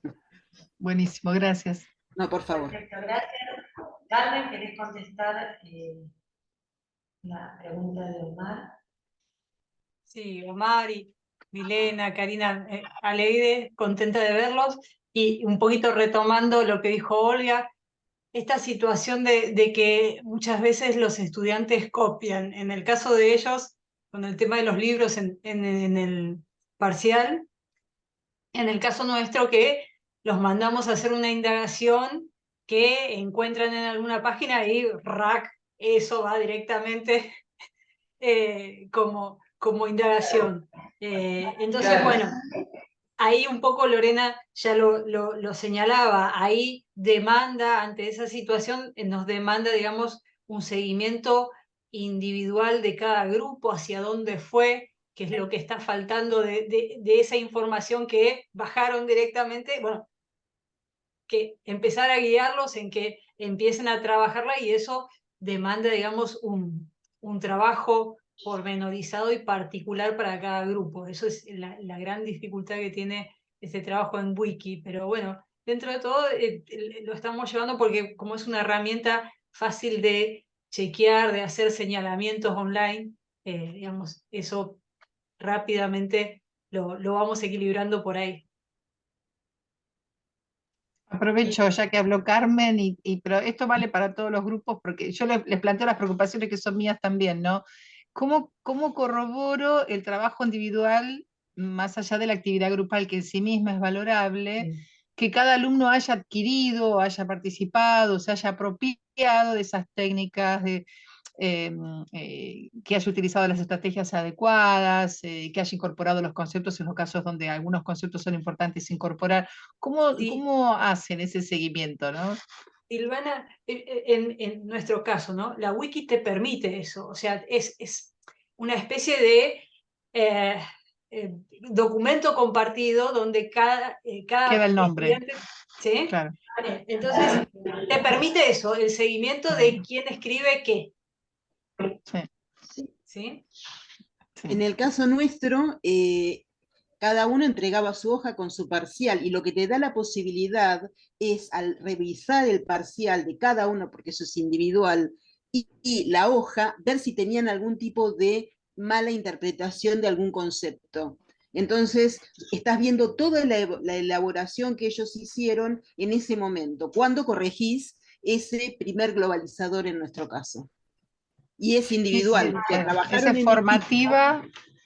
Buenísimo, gracias.
No, por favor.
Perfecto, gracias. Carmen, ¿querés contestar la pregunta de Omar?
Sí, Omar y Milena, Karina, alegre, contenta de verlos, y un poquito retomando lo que dijo Olga, esta situación de que muchas veces los estudiantes copian. En el caso de ellos, con el tema de los libros en el parcial, en el caso nuestro que los mandamos a hacer una indagación que encuentran en alguna página y rack, eso va directamente como indagación. Entonces, bueno, ahí un poco Lorena ya lo señalaba, ahí demanda, ante esa situación, nos demanda, digamos, un seguimiento individual de cada grupo, hacia dónde fue, qué es lo que está faltando de esa información que bajaron directamente, bueno, que empezar a guiarlos en que empiecen a trabajarla, y eso demanda, digamos, un trabajo pormenorizado y particular para cada grupo. Eso es la gran dificultad que tiene este trabajo en Wiki, pero bueno, dentro de todo lo estamos llevando porque como es una herramienta fácil de chequear, de hacer señalamientos online, digamos, eso rápidamente lo vamos equilibrando por ahí.
Aprovecho ya que habló Carmen, pero esto vale para todos los grupos, porque yo les planteo las preocupaciones que son mías también, ¿no? ¿Cómo corroboro el trabajo individual, más allá de la actividad grupal, que en sí misma es valorable, que cada alumno haya adquirido, haya participado, se haya apropiado de esas técnicas, que haya utilizado las estrategias adecuadas, que haya incorporado los conceptos en los casos donde algunos conceptos son importantes incorporar? ¿Cómo hacen ese seguimiento, no?
Silvana, en nuestro caso, ¿no? La wiki te permite eso, o sea, es una especie de documento compartido donde cada
Queda el nombre.
estudiante, ¿sí?
Claro.
Entonces, te permite eso, el seguimiento de quién escribe qué.
Sí.
¿Sí?
En el caso nuestro, cada uno entregaba su hoja con su parcial, y lo que te da la posibilidad es, al revisar el parcial de cada uno, porque eso es individual, y la hoja, ver si tenían algún tipo de mala interpretación de algún concepto. Entonces, estás viendo toda la elaboración que ellos hicieron en ese momento, cuando corregís ese primer globalizador en nuestro caso. Y es individual, o sea, trabajaron
es formativa,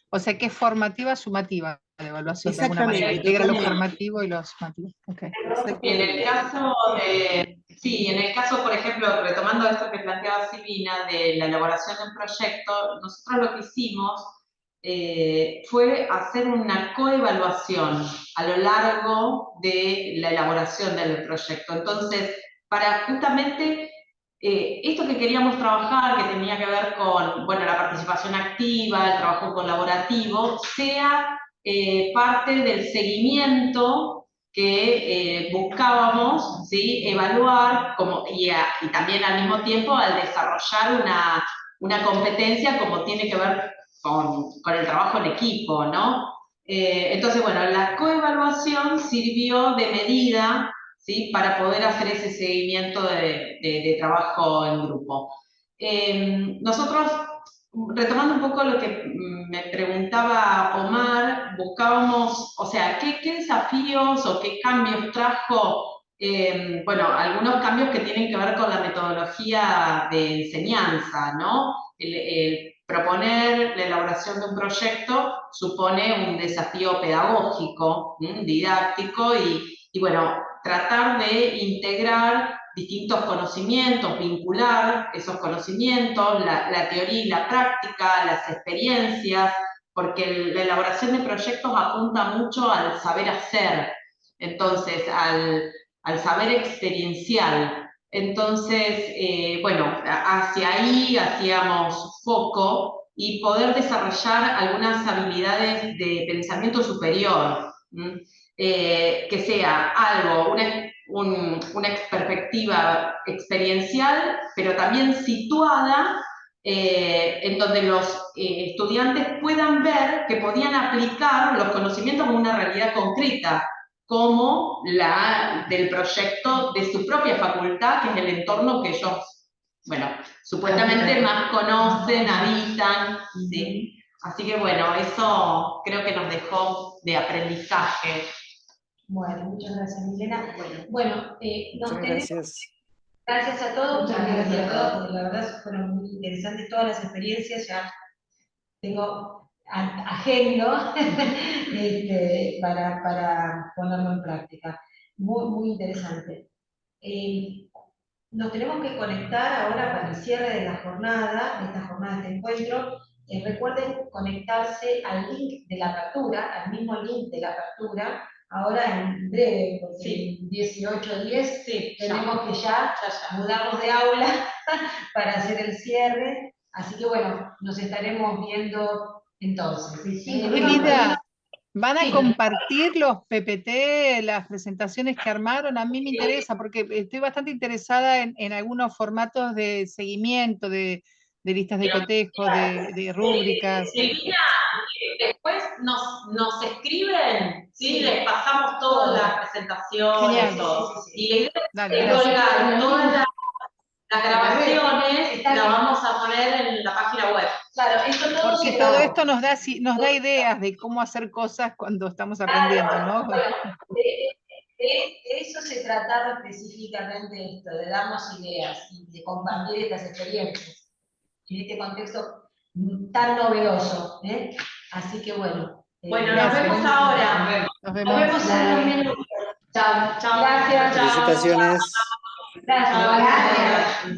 o sea que es formativa sumativa la evaluación, de alguna manera, integra lo formativo y lo sumativo. Okay.
En el caso sí, en el caso, por ejemplo, retomando esto que planteaba Silvina de la elaboración del proyecto, nosotros lo que hicimos fue hacer una coevaluación a lo largo de la elaboración del proyecto. Entonces, para justamente esto que queríamos trabajar, que tenía que ver con, bueno, la participación activa, el trabajo colaborativo, sea parte del seguimiento que buscábamos, ¿sí?, evaluar, y también al mismo tiempo al desarrollar una competencia como tiene que ver con el trabajo en equipo, ¿no? Entonces, bueno, la coevaluación sirvió de medida, ¿sí?, para poder hacer ese seguimiento de trabajo en grupo. Nosotros, retomando un poco lo que me preguntaba Omar, buscábamos, o sea, ¿qué desafíos o qué cambios trajo? Bueno, algunos cambios que tienen que ver con la metodología de enseñanza, ¿no? El proponer la elaboración de un proyecto supone un desafío pedagógico, didáctico, y bueno, tratar de integrar distintos conocimientos, vincular esos conocimientos, la teoría y la práctica, las experiencias, porque la elaboración de proyectos apunta mucho al saber hacer, entonces al saber experiencial. Entonces, bueno, hacia ahí hacíamos foco y poder desarrollar algunas habilidades de pensamiento superior, que sea algo, una perspectiva experiencial, pero también situada en donde los estudiantes puedan ver que podían aplicar los conocimientos a una realidad concreta, como la del proyecto de su propia facultad, que es el entorno que ellos, bueno, supuestamente más conocen, habitan, ¿sí? Así que bueno, eso creo que nos dejó de aprendizaje.
Bueno, muchas gracias, Milena. Bueno,
Muchas gracias.
Gracias a todos, muchas gracias a todos, porque la verdad fueron muy interesantes todas las experiencias, ya tengo agendo para ponerlo en práctica. Muy, muy interesante. Nos tenemos que conectar ahora para el cierre de la jornada, de esta jornada de encuentro. Recuerden conectarse al link de la apertura, al mismo link de la apertura, ahora en breve, porque
Sí.
en 18:10
Sí,
tenemos que ya mudarnos de aula para hacer el cierre. Así que bueno, nos estaremos viendo entonces.
Elida, ¿van a
Sí.
compartir los PPT, las presentaciones que armaron? A mí me interesa, porque estoy bastante interesada en algunos formatos de seguimiento, de listas de cotejo, de rúbricas.
Silvina, después nos escriben, ¿sí?
Sí.
Les pasamos todas las presentaciones,
Genial.
todo.
Sí.
Y la idea
Dale,
es que
gracias.
colgar todas las grabaciones, las vamos a poner en la página web.
Claro, esto todo
Porque
se
todo
grabó.
esto nos da ideas de cómo hacer cosas cuando estamos aprendiendo, ¿no?
Bueno, de eso se trataba específicamente esto, de darnos ideas y de compartir estas experiencias en este contexto tan novedoso. Así que bueno.
Bueno, nos vemos ahora.
Nos
Nos vemos en unos minutos. Chao. Gracias.
Felicitaciones.
Gracias.